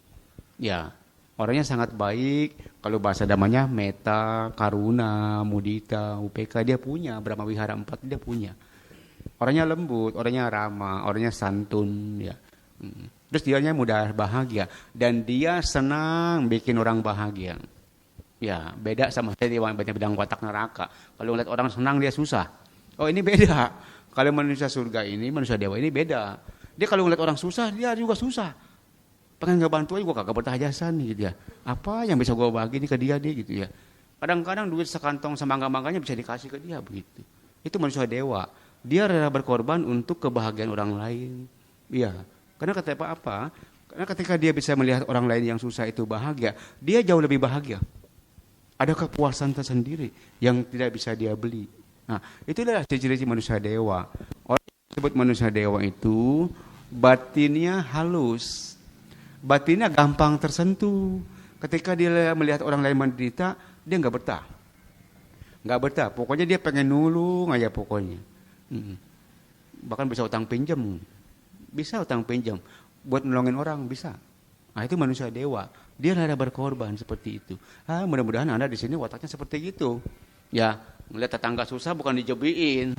Ya, orangnya sangat baik. Kalau bahasa damanya meta, karuna, mudita, upeka, dia punya. Brahma Wihara 4 dia punya. Orangnya lembut, orangnya ramah, orangnya santun, ya. Terus dianya mudah bahagia dan dia senang bikin orang bahagia. Ya, beda sama saya di bidang watak neraka. Kalau ngeliat orang senang dia susah. Oh, ini beda. Kalau manusia surga ini, manusia dewa ini beda. Dia kalau ngeliat orang susah, dia juga susah. Pengen ngebantu aja gue kagak bertah jasan gitu ya. Apa yang bisa gue bagi ini ke dia gitu ya. Kadang-kadang duit sekantong semangga-mangganya bisa dikasih ke dia begitu. Itu manusia dewa. Dia rela berkorban untuk kebahagiaan orang lain. Iya. Karena kata apa? Karena ketika dia bisa melihat orang lain yang susah itu bahagia, dia jauh lebih bahagia. Ada kepuasan tersendiri yang tidak bisa dia beli. Nah, itulah ciri-ciri manusia dewa. Orang yang disebut manusia dewa itu batinnya halus. Batinnya gampang tersentuh. Ketika dia melihat orang lain menderita, dia nggak betah. Pokoknya dia pengen nulung aja pokoknya. Bahkan bisa utang pinjam. Buat nolongin orang bisa. Nah, itu manusia dewa. Dia rela berkorban seperti itu. Mudah-mudahan Anda di sini wataknya seperti itu. Ya, melihat tetangga susah bukan dijobiin.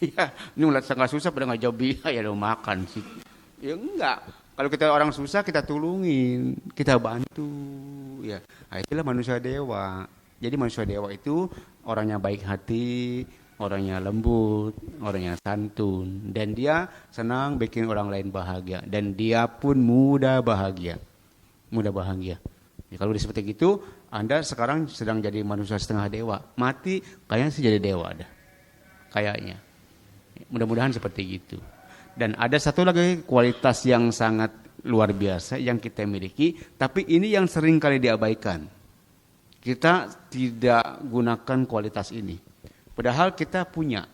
Ya, ini melihat tetangga susah pada nggak jobi, ya udah makan sih. Ya enggak. Kalau kita orang susah kita tulungin, kita bantu. Ya, nah, itulah manusia dewa. Jadi manusia dewa itu orangnya baik hati, orangnya lembut, orangnya santun, dan dia senang bikin orang lain bahagia, dan dia pun mudah bahagia. Ya, kalau seperti itu, Anda sekarang sedang jadi manusia setengah dewa. Mati kayaknya sih jadi dewa dah. Kayaknya. Mudah-mudahan seperti itu. Dan ada satu lagi kualitas yang sangat luar biasa yang kita miliki, tapi ini yang sering kali diabaikan. Kita tidak gunakan kualitas ini. Padahal kita punya.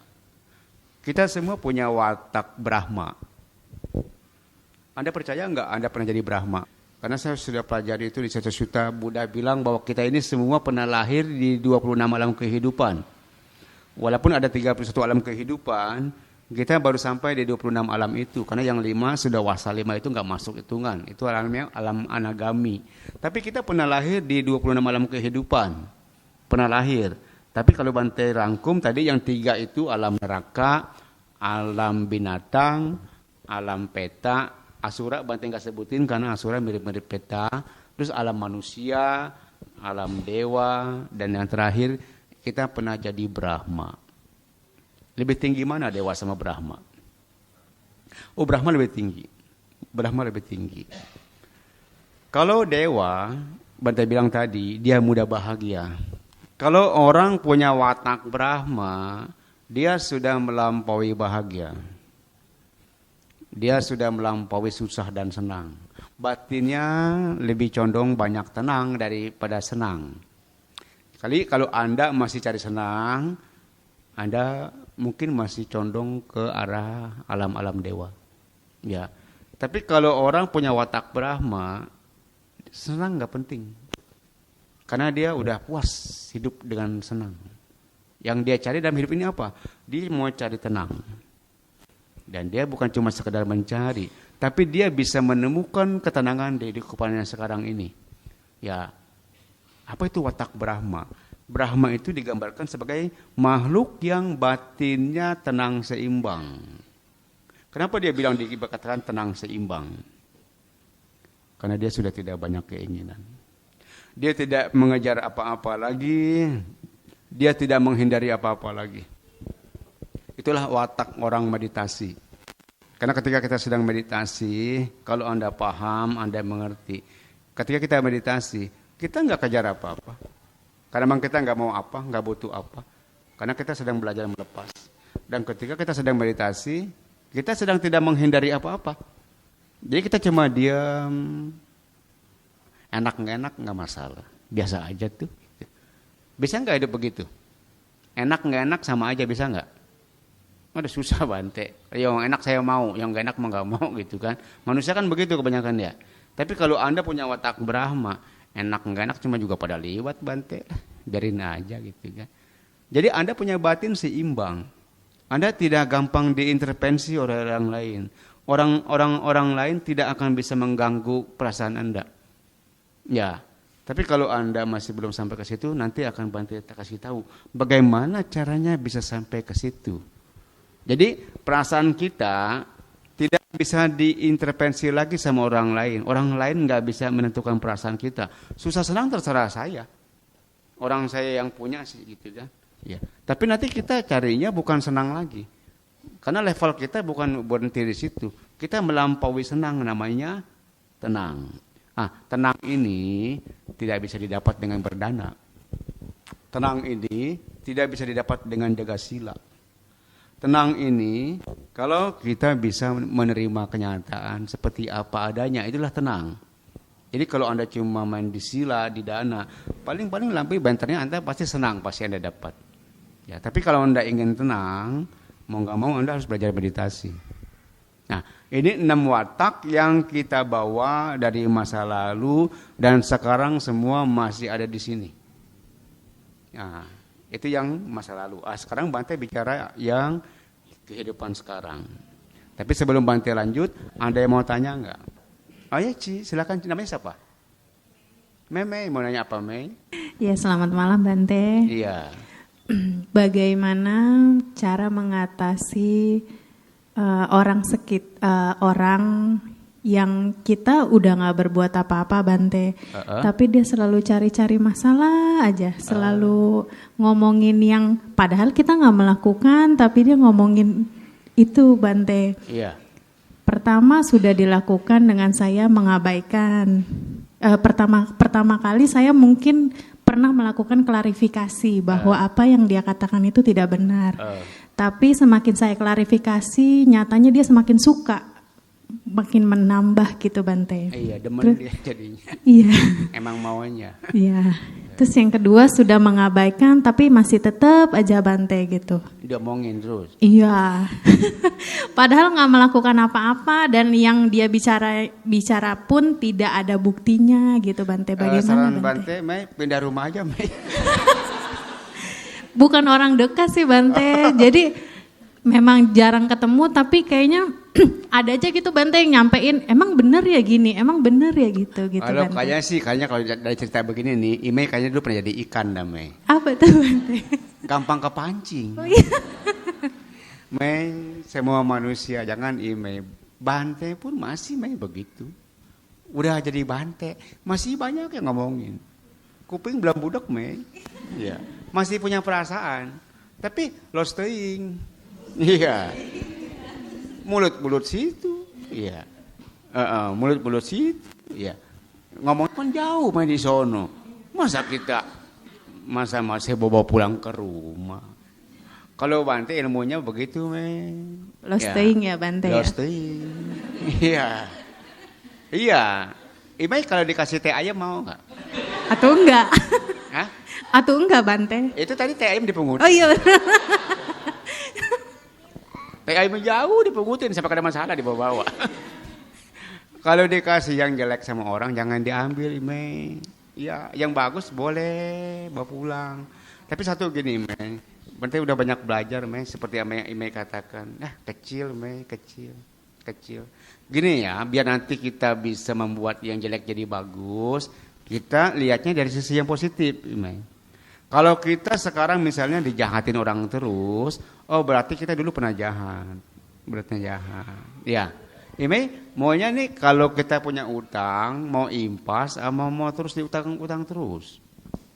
Kita semua punya watak Brahma. Anda percaya enggak Anda pernah jadi Brahma? Karena saya sudah pelajari itu di Cacasuta, Buddha bilang bahwa kita ini semua pernah lahir di 26 alam kehidupan. Walaupun ada 31 alam kehidupan, kita baru sampai di 26 alam itu. Karena yang 5 sudah wasa 5 itu nggak masuk hitungan. Itu alamnya alam anagami. Tapi kita pernah lahir di 26 alam kehidupan. Pernah lahir. Tapi kalau Bante rangkum tadi yang 3 itu alam neraka, alam binatang, alam peta. Asura Bante nggak sebutin karena Asura mirip-mirip peta. Terus alam manusia, alam dewa, dan yang terakhir kita pernah jadi Brahma. Lebih tinggi mana dewa sama Brahma? Oh, Brahma lebih tinggi. Brahma lebih tinggi. Kalau dewa, Bante bilang tadi, dia mudah bahagia. Kalau orang punya watak Brahma, dia sudah melampaui bahagia. Dia sudah melampaui susah dan senang. Batinnya lebih condong banyak tenang daripada senang. Kali kalau Anda masih cari senang, Anda mungkin masih condong ke arah alam-alam dewa. Ya. Tapi kalau orang punya watak Brahma, senang nggak penting. Karena dia udah puas hidup dengan senang. Yang dia cari dalam hidup ini apa? Dia mau cari tenang. Dan dia bukan cuma sekedar mencari, tapi dia bisa menemukan ketenangan di kehidupannya sekarang ini. Ya, apa itu watak Brahma? Brahma itu digambarkan sebagai makhluk yang batinnya tenang seimbang. Kenapa dia bilang dikatakan tenang seimbang? Karena dia sudah tidak banyak keinginan. Dia tidak mengejar apa-apa lagi. Dia tidak menghindari apa-apa lagi. Itulah watak orang meditasi. Karena ketika kita sedang meditasi, kalau Anda paham, Anda mengerti. Ketika kita meditasi, kita nggak kejar apa-apa. Karena memang kita nggak mau apa, nggak butuh apa. Karena kita sedang belajar melepas. Dan ketika kita sedang meditasi, kita sedang tidak menghindari apa-apa. Jadi kita cuma diam, enak nggak enak nggak masalah, biasa aja tuh. Bisa nggak hidup begitu? Enak nggak enak sama aja, bisa nggak? Ada susah Bante. Yang enak saya mau, yang nggak enak mah nggak mau gitu kan. Manusia kan begitu kebanyakan ya. Tapi kalau Anda punya watak Brahma, enak nggak enak cuma juga pada liwat Bante, biarin aja gitu kan. Jadi Anda punya batin seimbang. Anda tidak gampang diintervensi oleh orang lain. Orang lain tidak akan bisa mengganggu perasaan Anda. Ya, tapi kalau Anda masih belum sampai ke situ, nanti akan Bante kasih tahu bagaimana caranya bisa sampai ke situ. Jadi perasaan kita tidak bisa diintervensi lagi sama orang lain. Orang lain nggak bisa menentukan perasaan kita. Susah senang terserah saya. Orang saya yang punya sih gitu kan. Ya. Tapi nanti kita carinya bukan senang lagi. Karena level kita bukan berhenti di situ. Kita melampaui senang, namanya tenang. Tenang ini tidak bisa didapat dengan berdana. Tenang ini tidak bisa didapat dengan jaga sila. Tenang ini, kalau kita bisa menerima kenyataan seperti apa adanya, itulah tenang. Jadi kalau Anda cuma main di sila, di dana, paling lampu benternya Anda pasti senang, pasti Anda dapat. Ya, tapi kalau Anda ingin tenang, mau nggak mau Anda harus belajar meditasi. Nah, ini 6 watak yang kita bawa dari masa lalu dan sekarang semua masih ada di sini. Nah, itu yang masa lalu. Sekarang Bante bicara yang kehidupan sekarang. Tapi sebelum Bante lanjut, Anda yang mau tanya enggak? Oh ya Ci, silakan. Namanya siapa? Mei, mau nanya apa Mei? Ya, selamat malam Bante. Iya. Bagaimana cara mengatasi orang yang kita udah nggak berbuat apa-apa Bante, tapi dia selalu cari-cari masalah aja, selalu ngomongin yang padahal kita nggak melakukan, tapi dia ngomongin itu Bante. Iya. Pertama sudah dilakukan dengan saya mengabaikan. Pertama kali saya mungkin pernah melakukan klarifikasi bahwa apa yang dia katakan itu tidak benar. Tapi semakin saya klarifikasi, nyatanya dia semakin suka. Makin menambah gitu Bante. Iya, demen dia jadinya. Iya. Emang maunya. Iya. Terus yang kedua sudah mengabaikan tapi masih tetap aja Bante gitu. diomongin terus. Iya. Padahal nggak melakukan apa-apa dan yang dia bicara pun tidak ada buktinya gitu Bante. Bagaimana Saran Bante? Bante, Mei pindah rumah aja Mei. Bukan orang dekat sih Bante. Jadi memang jarang ketemu tapi kayaknya ada aja gitu Bante yang nyampein emang bener ya gini, emang bener ya gitu Kalau Bante. kayaknya kalau dari cerita begini nih, Imei kayaknya dulu pernah jadi ikan dah Mei. Apa tuh Bante? Gampang kepancing. Oh iya. Mei, semua manusia jangan Imei. Bante pun masih Mei begitu. Udah jadi Bante, masih banyak yang ngomongin. Kuping belum budak Mei. Iya. Masih punya perasaan. Tapi lost teuing. Iya. Mulut situ. Iya. Mulut situ. Iya. Ngomong kan jauh main di sono. Masa bawa pulang ke rumah. Kalau Bante ilmunya begitu, men. Lost teuing ya Bante ya. Lost teuing. Iya. Iya. Imei kalau dikasih teh ayam mau enggak? Atau enggak? Hah? Atau enggak Bante? Itu tadi teh ayam dipungut. Oh iya benar. Teh ayam jauh dipungutin sampai ada masalah dibawa-bawa. Kalau dikasih yang jelek sama orang jangan diambil, Imei. Ya, yang bagus boleh bawa pulang. Tapi satu gini, Imei. Bante udah banyak belajar, Mei, seperti yang Imei katakan. Kecil, Mei, kecil. Gini ya, biar nanti kita bisa membuat yang jelek jadi bagus, kita lihatnya dari sisi yang positif, Mei. Kalau kita sekarang misalnya dijahatin orang terus, berarti kita dulu pernah jahat. Ya, Imei, maunya nih kalau kita punya utang, mau impas, sama mau terus diutang terus.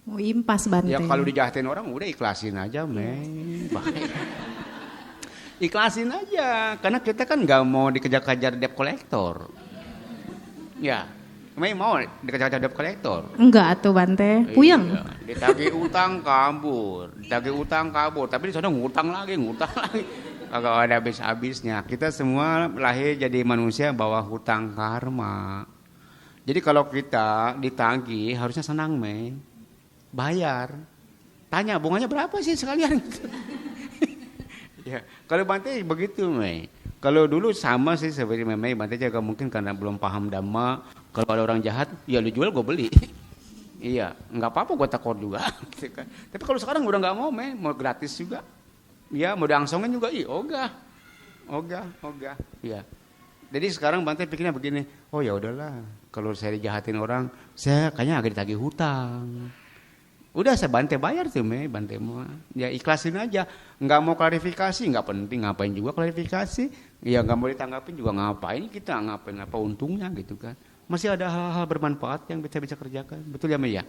Mau impas Bante. Ya kalau dijahatin orang udah ikhlasin aja, Mei. Ikhlasin aja, karena kita kan nggak mau dikejar-kejar debt collector. Ya, Mei mau dikejar-kejar debt collector. Enggak tuh Bante, puyeng. Iya, ditagih utang kabur, tapi di sana ngutang lagi. Kagak ada habis-habisnya. Kita semua lahir jadi manusia bawa hutang karma. Jadi kalau kita ditagih harusnya senang, Mei. Bayar, tanya bunganya berapa sih sekalian. Ya, kalau Bante begitu, Mei. Kalau dulu sama sih seperti Mei, Bante juga mungkin karena belum paham dhamma. Kalau ada orang jahat, ya lu jual gue beli. Iya, nggak apa-apa gue takut juga. Tapi kalau sekarang udah nggak mau, Mei, mau gratis juga. Ya, mau diangsongin juga, ogah. Iya. Jadi sekarang Bante pikirnya begini, oh ya udahlah, kalau saya dijahatin orang, saya kayaknya agak ditagih hutang. Udah saya Bante bayar tuh, Mei, Bante mau. Ya ikhlasin aja. Nggak mau klarifikasi, nggak penting. Ngapain juga klarifikasi. Ya nggak mau ditanggapin juga ngapain. Kita ngapain, apa untungnya gitu kan. Masih ada hal-hal bermanfaat yang bisa kerjakan. Betul ya, Mei ya?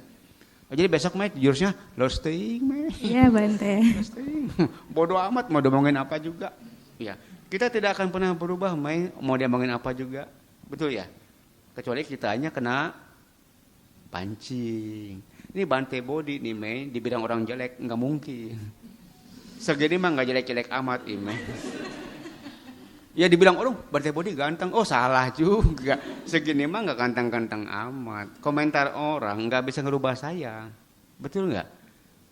Jadi besok, Mei, jurusnya lost teuing, Mei. Iya Bante. Lost teuing. Bodoh amat mau diomongin apa juga. Ya, kita tidak akan pernah berubah, Mei, mau diomongin apa juga. Betul ya? Kecuali kitanya kena pancing. Ini Bante body nih, Mei, dibilang orang jelek nggak mungkin. Segini mah nggak jelek-jelek amat, Mei. Ya dibilang orang Bante body ganteng, salah juga. Segini mah nggak ganteng-ganteng amat. Komentar orang nggak bisa ngerubah saya, betul nggak?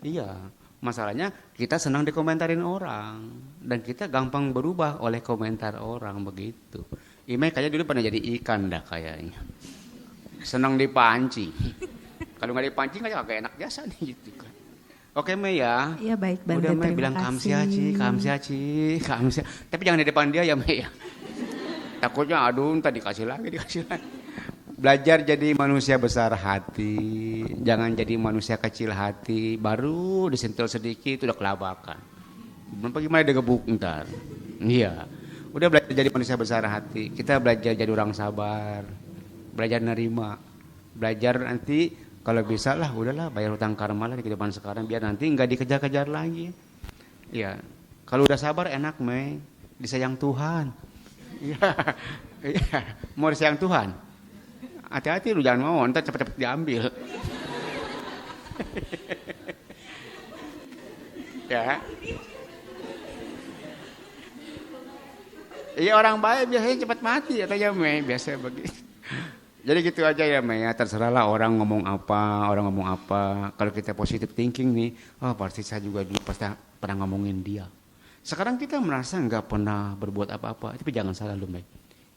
Iya. Masalahnya kita senang dikomentarin orang dan kita gampang berubah oleh komentar orang begitu. Imei kayaknya dulu pernah jadi ikan dah kayaknya. Senang dipancing. Kalau nggak dipancing aja agak enak biasa nih gitu kan. Oke, Mei ya. Iya baik Bante. Udah, Mei bilang kamsiaci. Tapi jangan di depan dia ya, Mei ya. Takutnya aduh tadi dikasih lagi. Belajar jadi manusia besar hati, jangan jadi manusia kecil hati. Baru disentil sedikit udah kelabakan. Bagaimana dia gebuk ntar? Iya. Udah belajar jadi manusia besar hati. Kita belajar jadi orang sabar, belajar nerima, belajar nanti. Kalau bisa lah, udahlah bayar hutang karma lah di kehidupan sekarang biar nanti nggak dikejar-kejar lagi. Ya, kalau udah sabar enak, Mei, disayang Tuhan. Iya, mau disayang Tuhan. Hati-hati lu jangan mau, ntar cepet-cepet diambil. Ya. Iya orang baik biasanya cepat mati katanya, Mei, biasa begitu. Jadi gitu aja ya, Mei, terserahlah orang ngomong apa. Kalau kita positive thinking nih, pasti saya juga dulu pasti pernah ngomongin dia. Sekarang kita merasa nggak pernah berbuat apa-apa, tapi jangan salah loh, Mei.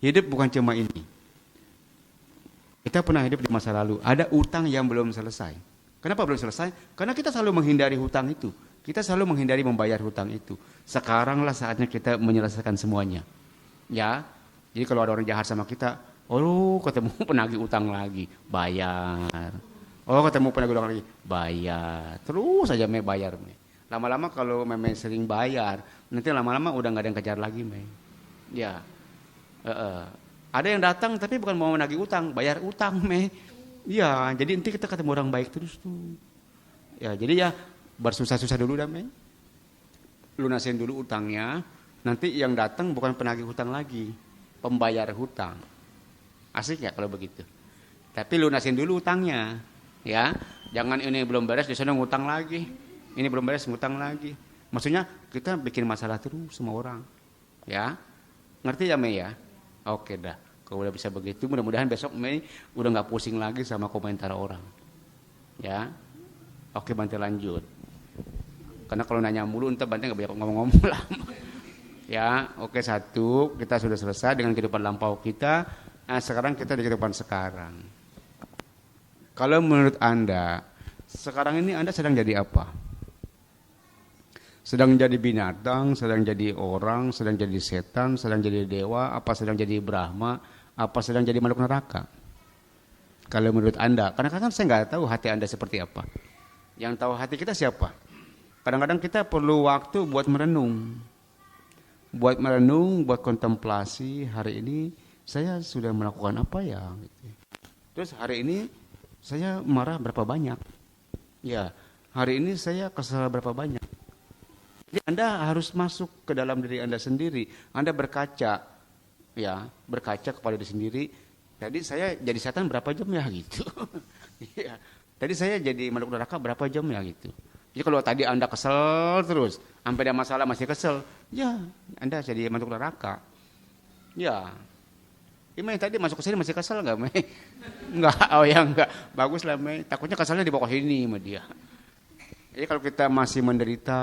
Hidup bukan cuma ini. Kita pernah hidup di masa lalu, ada utang yang belum selesai. Kenapa belum selesai? Karena kita selalu menghindari hutang itu. Kita selalu menghindari membayar hutang itu. Sekaranglah saatnya kita menyelesaikan semuanya. Ya, jadi kalau ada orang jahat sama kita, oh ketemu penagih utang lagi, bayar. Oh ketemu penagih utang lagi, bayar. Terus aja Mei bayar, Mei. Lama-lama kalau Mei sering bayar, nanti lama-lama udah nggak ada yang kejar lagi, Mei. Ya, ada yang datang tapi bukan mau menagih utang, bayar utang, Mei. Ya, jadi nanti kita ketemu orang baik terus tuh. Ya, jadi ya bersusah-susah dulu dah, Mei. Lunasin dulu utangnya. Nanti yang datang bukan penagih hutang lagi, pembayar hutang. Asik ya kalau begitu. Tapi lunasin dulu utangnya, ya. Jangan ini belum beres di sana ngutang lagi. Ini belum beres ngutang lagi. Maksudnya kita bikin masalah terus sama orang. Ya. Ngerti ya, Mei ya? Oke dah. Kalau udah bisa begitu, mudah-mudahan besok Mei udah nggak pusing lagi sama komentar orang. Ya. Oke, Bante lanjut. Karena kalau nanya mulu, entar Bante nggak banyak ngomong-ngomong lama. Ya, oke, satu, kita sudah selesai dengan kehidupan lampau kita. Nah, sekarang kita di kehidupan sekarang. Kalau menurut Anda, sekarang ini Anda sedang jadi apa? Sedang jadi binatang, sedang jadi orang, sedang jadi setan, sedang jadi dewa, apa sedang jadi Brahma, apa sedang jadi makhluk neraka? Kalau menurut Anda, karena kan saya nggak tahu hati Anda seperti apa. Yang tahu hati kita siapa? Kadang-kadang kita perlu waktu buat merenung. Buat kontemplasi, hari ini saya sudah melakukan apa ya? Terus hari ini saya marah berapa banyak? Ya, hari ini saya kesal berapa banyak? Jadi Anda harus masuk ke dalam diri Anda sendiri. Anda berkaca, ya, berkaca kepada diri sendiri. Jadi saya jadi setan berapa jam ya gitu. Ya. Tadi saya jadi makhluk neraka berapa jam ya gitu. Jadi kalau tadi Anda kesel terus, sampai ada masalah masih kesel, ya Anda jadi makhluk neraka. Ya. Ini tadi masuk ke sini masih kesel nggak, Mei? Enggak, oh ya enggak. Bagus lah, Mei. Takutnya keselnya di bawah ini sama dia. Jadi kalau kita masih menderita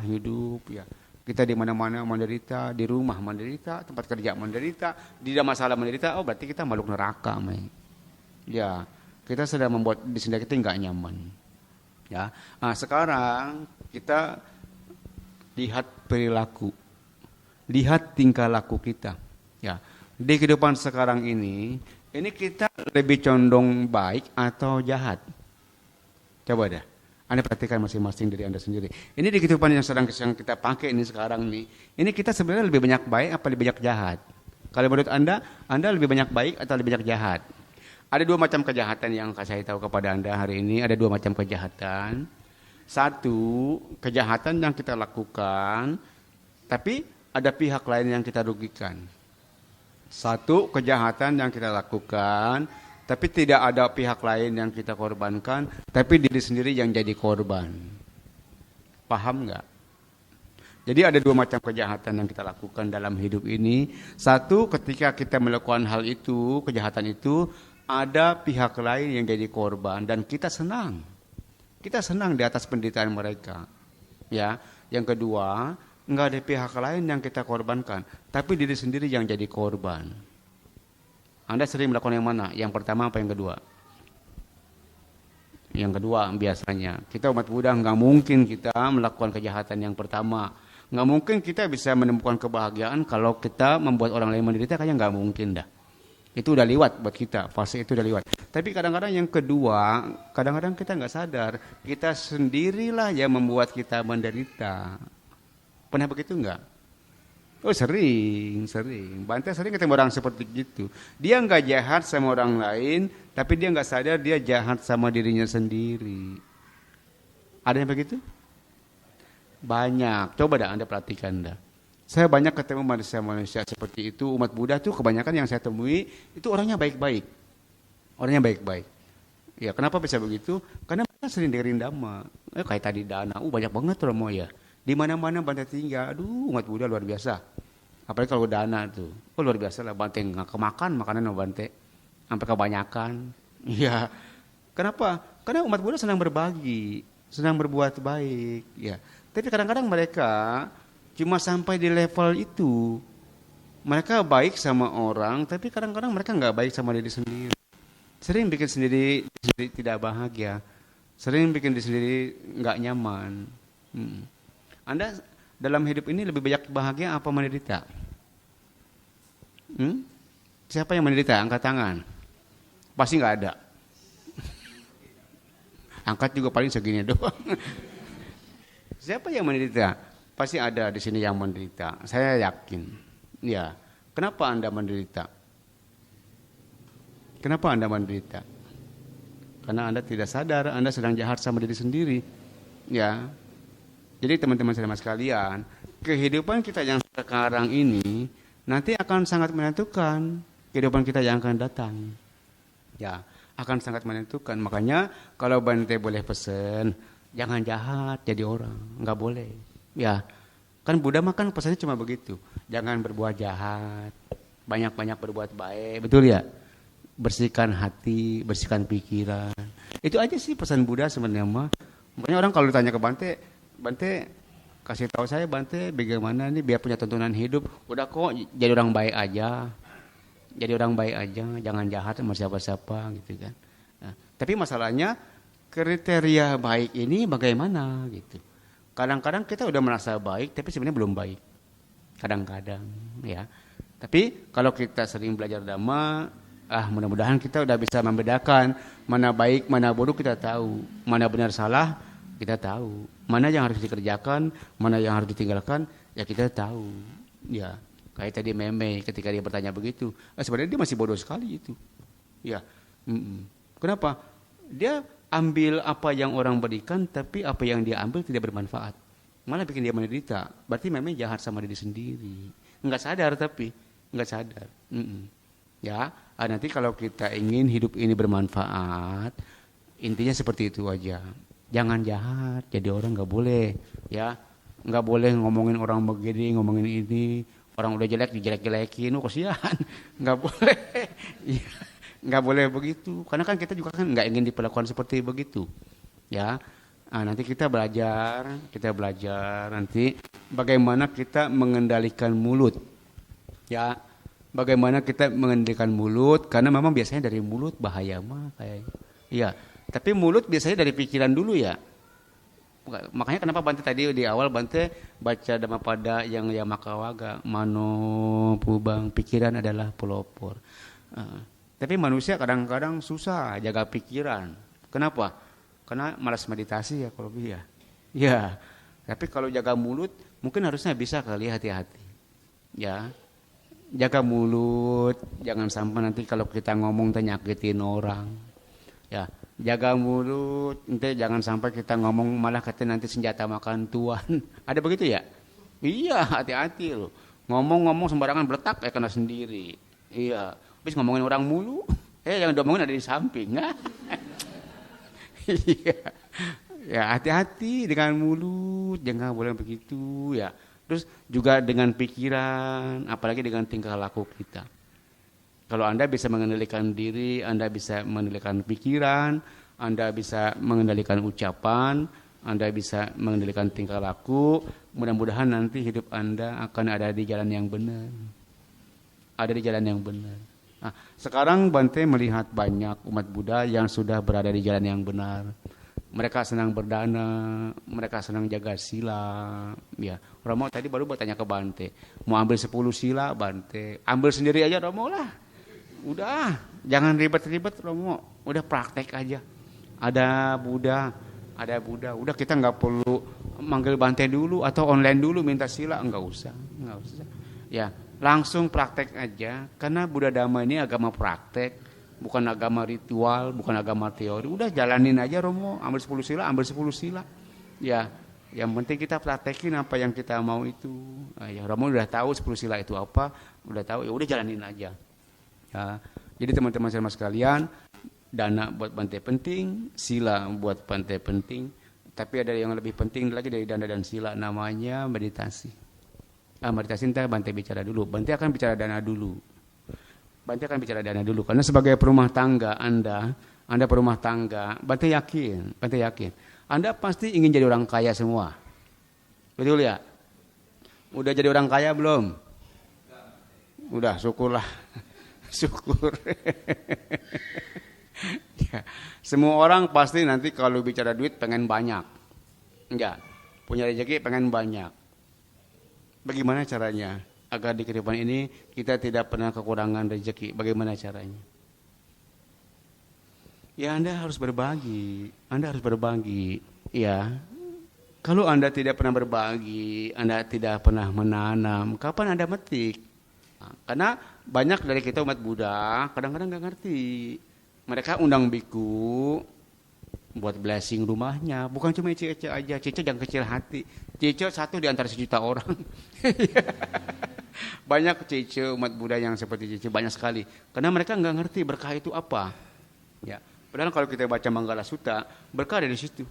hidup, ya kita di mana-mana menderita, di rumah menderita, tempat kerja menderita, di dalam masalah menderita, oh berarti kita makhluk neraka, Mei. Ya, kita sedang membuat di sini kita nggak nyaman. Ya, nah sekarang kita lihat perilaku, lihat tingkah laku kita. Ya, di kehidupan sekarang ini kita lebih condong baik atau jahat? Coba dah, Anda perhatikan masing-masing diri Anda sendiri. Ini di kehidupan yang sedang kita pakai ini sekarang nih, ini kita sebenarnya lebih banyak baik apa lebih banyak jahat? Kalau menurut Anda lebih banyak baik atau lebih banyak jahat? Ada dua macam kejahatan yang saya tahu kepada Anda hari ini. Ada dua macam kejahatan. Satu, kejahatan yang kita lakukan, tapi ada pihak lain yang kita rugikan. Satu, kejahatan yang kita lakukan, tapi tidak ada pihak lain yang kita korbankan, tapi diri sendiri yang jadi korban. Paham nggak? Jadi ada dua macam kejahatan yang kita lakukan dalam hidup ini. Satu, ketika kita melakukan hal itu, kejahatan itu, ada pihak lain yang jadi korban dan kita senang. Kita senang di atas penderitaan mereka. Ya, yang kedua, enggak ada pihak lain yang kita korbankan, tapi diri sendiri yang jadi korban. Anda sering melakukan yang mana? Yang pertama apa yang kedua? Yang kedua biasanya. Kita umat Buddha enggak mungkin kita melakukan kejahatan yang pertama. Enggak mungkin kita bisa menemukan kebahagiaan kalau kita membuat orang lain menderita, kayaknya enggak mungkin dah. Itu udah lewat buat kita, fase itu udah lewat. Tapi kadang-kadang yang kedua, kadang-kadang kita nggak sadar, kita sendirilah yang membuat kita menderita. Pernah begitu nggak? Oh sering. Bante sering ketemu orang seperti itu. Dia nggak jahat sama orang lain, tapi dia nggak sadar dia jahat sama dirinya sendiri. Ada yang begitu? Banyak. Coba dah Anda perhatikan dah. Saya banyak ketemu manusia-manusia seperti itu. Umat Buddha tuh kebanyakan yang saya temui itu orangnya baik-baik. Orangnya baik-baik. Ya, kenapa bisa begitu? Karena mereka sering dengerin dhamma. Kayak tadi Dana, banyak banget Romo ya. Di mana-mana Bante tinggal, aduh umat Buddha luar biasa. Apalagi kalau Dana tuh. Oh luar biasa lah, Bante nggak kemakan makanan Bante. Sampai kebanyakan. Ya. Kenapa? Karena umat Buddha senang berbagi, senang berbuat baik. Ya. Tapi kadang-kadang mereka cuma sampai di level itu. Mereka baik sama orang, tapi kadang-kadang mereka nggak baik sama diri sendiri. Sering bikin sendiri tidak bahagia, sering bikin diri sendiri nggak nyaman. Anda dalam hidup ini lebih banyak bahagia apa menderita? Siapa yang menderita? Angkat tangan. Pasti nggak ada. Angkat juga paling segini doang. Siapa yang menderita? Pasti ada di sini yang menderita. Saya yakin. Ya, kenapa Anda menderita? Kenapa Anda menderita? Karena Anda tidak sadar Anda sedang jahat sama diri sendiri. Ya. Jadi teman-teman sekalian, kehidupan kita yang sekarang ini nanti akan sangat menentukan kehidupan kita yang akan datang. Ya, akan sangat menentukan. Makanya kalau Bante boleh pesan, jangan jahat jadi orang, nggak boleh. Ya, kan Buddha makan pesannya cuma begitu. Jangan berbuat jahat, banyak-banyak berbuat baik, betul ya? Bersihkan hati, bersihkan pikiran. Itu aja sih pesan Buddha sebenarnya mah. Makanya orang kalau ditanya ke Bante kasih tahu saya Bante bagaimana nih biar punya tuntunan hidup. Udah kok jadi orang baik aja. Jadi orang baik aja, jangan jahat sama siapa-siapa gitu kan. Nah, tapi masalahnya kriteria baik ini bagaimana gitu. Kadang-kadang kita udah merasa baik tapi sebenarnya belum baik. Kadang-kadang ya. Tapi kalau kita sering belajar Dhamma, mudah-mudahan kita udah bisa membedakan mana baik, mana buruk kita tahu, mana benar salah kita tahu, mana yang harus dikerjakan, mana yang harus ditinggalkan ya kita tahu. Ya, kayak tadi Meme ketika dia bertanya begitu, sebenarnya dia masih bodoh sekali itu. Ya, kenapa? Dia ambil apa yang orang berikan, tapi apa yang dia ambil tidak bermanfaat. Malah bikin dia menderita. Berarti memang jahat sama diri sendiri. Enggak sadar tapi, enggak sadar. Ya, nanti kalau kita ingin hidup ini bermanfaat, intinya seperti itu aja. Jangan jahat, jadi orang enggak boleh. Ya, enggak boleh ngomongin orang begini, ngomongin ini. Orang udah jelek dijelek-jelekin, kasihan. Enggak boleh. Ya. Nggak boleh begitu, karena kan kita juga kan nggak ingin diperlakukan seperti begitu, ya. Nanti kita belajar nanti bagaimana kita mengendalikan mulut, ya. Bagaimana kita mengendalikan mulut, karena memang biasanya dari mulut bahaya mah kayaknya, ya. Tapi mulut biasanya dari pikiran dulu ya. Makanya kenapa Bante tadi di awal Bante baca Dhammapada yang Yamakawaga, mano pubang, pikiran adalah pelopor. Tapi manusia kadang-kadang susah jaga pikiran. Kenapa? Karena malas meditasi ya kalau dia. Ya. Tapi kalau jaga mulut mungkin harusnya bisa kali hati-hati. Ya. Jaga mulut, jangan sampai nanti kalau kita ngomong nyakitin orang. Ya, jaga mulut, nanti jangan sampai kita ngomong malah kata nanti senjata makan tuan. Ada begitu ya? Iya, hati-hati loh. Ngomong-ngomong sembarangan beletak kena sendiri. Iya. Habis ngomongin orang mulu, yang diomongin ada di samping, kan? Iya. Ya, hati-hati dengan mulut, jangan boleh begitu, ya. Terus juga dengan pikiran, apalagi dengan tingkah laku kita. Kalau Anda bisa mengendalikan diri, Anda bisa mengendalikan pikiran, Anda bisa mengendalikan ucapan, Anda bisa mengendalikan tingkah laku, mudah-mudahan nanti hidup Anda akan ada di jalan yang benar. Ada di jalan yang benar. Nah, sekarang Bante melihat banyak umat Buddha yang sudah berada di jalan yang benar. Mereka senang berdana, mereka senang jaga sila. Ya, Romo tadi baru bertanya ke Bante, mau ambil 10 sila Bante, ambil sendiri aja Romo lah. Udah, jangan ribet-ribet Romo, udah praktek aja. Ada Buddha. Udah kita nggak perlu manggil Bante dulu atau online dulu minta sila, nggak usah. Ya. Langsung praktek aja, karena Buddha Dhamma ini agama praktek, bukan agama ritual, bukan agama teori. Udah jalanin aja Romo, ambil 10 sila. Ya, yang penting kita praktekin apa yang kita mau itu. Ya Romo udah tahu 10 sila itu apa, udah tahu, ya udah jalanin aja. Ya, jadi teman-teman sekalian, dana buat Bante penting, sila buat Bante penting, tapi ada yang lebih penting lagi dari dana dan sila, namanya meditasi. Meditasi nanti Bante bicara dulu. Bante akan bicara dana dulu. Karena sebagai perumah tangga Anda perumah tangga, Bante yakin. Anda pasti ingin jadi orang kaya semua. Betul ya? Udah jadi orang kaya belum? Udah, syukurlah. Syukur. Ya, semua orang pasti nanti kalau bicara duit pengen banyak. Enggak, punya rezeki pengen banyak. Bagaimana caranya agar di kehidupan ini kita tidak pernah kekurangan rezeki? Bagaimana caranya? Ya Anda harus berbagi. Anda harus berbagi. Ya, kalau Anda tidak pernah berbagi, Anda tidak pernah menanam, kapan Anda metik? Nah, karena banyak dari kita umat Buddha kadang-kadang nggak ngerti. Mereka undang biku buat blessing rumahnya, bukan cuma Cice aja. Cice jangan kecil hati. Cice satu di antara 1 juta orang. Banyak Cice umat Buddha yang seperti Cice, banyak sekali. Karena mereka nggak ngerti berkah itu apa. Ya, padahal kalau kita baca Manggala Sutta, berkah dari situ.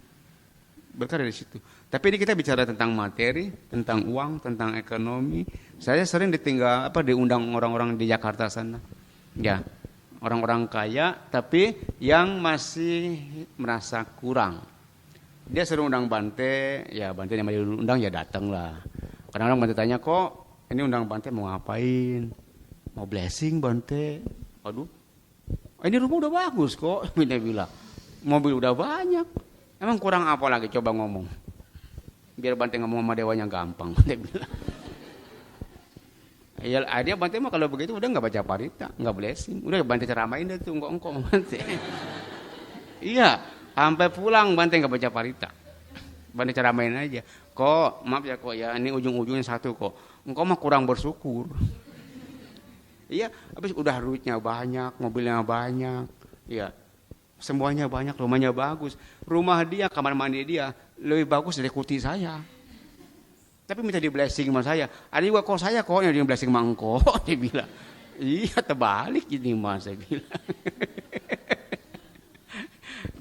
Berkah dari situ. Tapi ini kita bicara tentang materi, tentang uang, tentang ekonomi. Saya sering diundang orang-orang di Jakarta sana. Ya, orang-orang kaya tapi yang masih merasa kurang. Dia suruh undang Bante, ya Bante yang mau diundang ya datang lah. Kadang-kadang Bante tanya, kok ini undang Bante mau ngapain? Mau blessing Bante? Aduh, ini rumah udah bagus kok. Binte bilang, mobil udah banyak. Emang kurang apa lagi coba ngomong? Biar Bante ngomong sama dewanya gampang. Bante bilang. Ya, dia Bante mah kalau begitu udah nggak baca parita, nggak blessing, udah Bante ceramain deh tuh engkau Bante. Iya, sampai pulang Bante nggak baca parita, Bante ceramain aja. Kok maaf ya kok ya, ini ujung-ujungnya satu kok, engkau mah kurang bersyukur. Iya, habis udah duitnya banyak, mobilnya banyak, iya, semuanya banyak, rumahnya bagus, rumah dia, kamar mandi dia lebih bagus dari kuti saya. Tapi minta di blessing sama saya. Ada juga kok saya kok yang di blessing sama engkau. Dia bilang, iya terbalik ini mas. Saya bilang.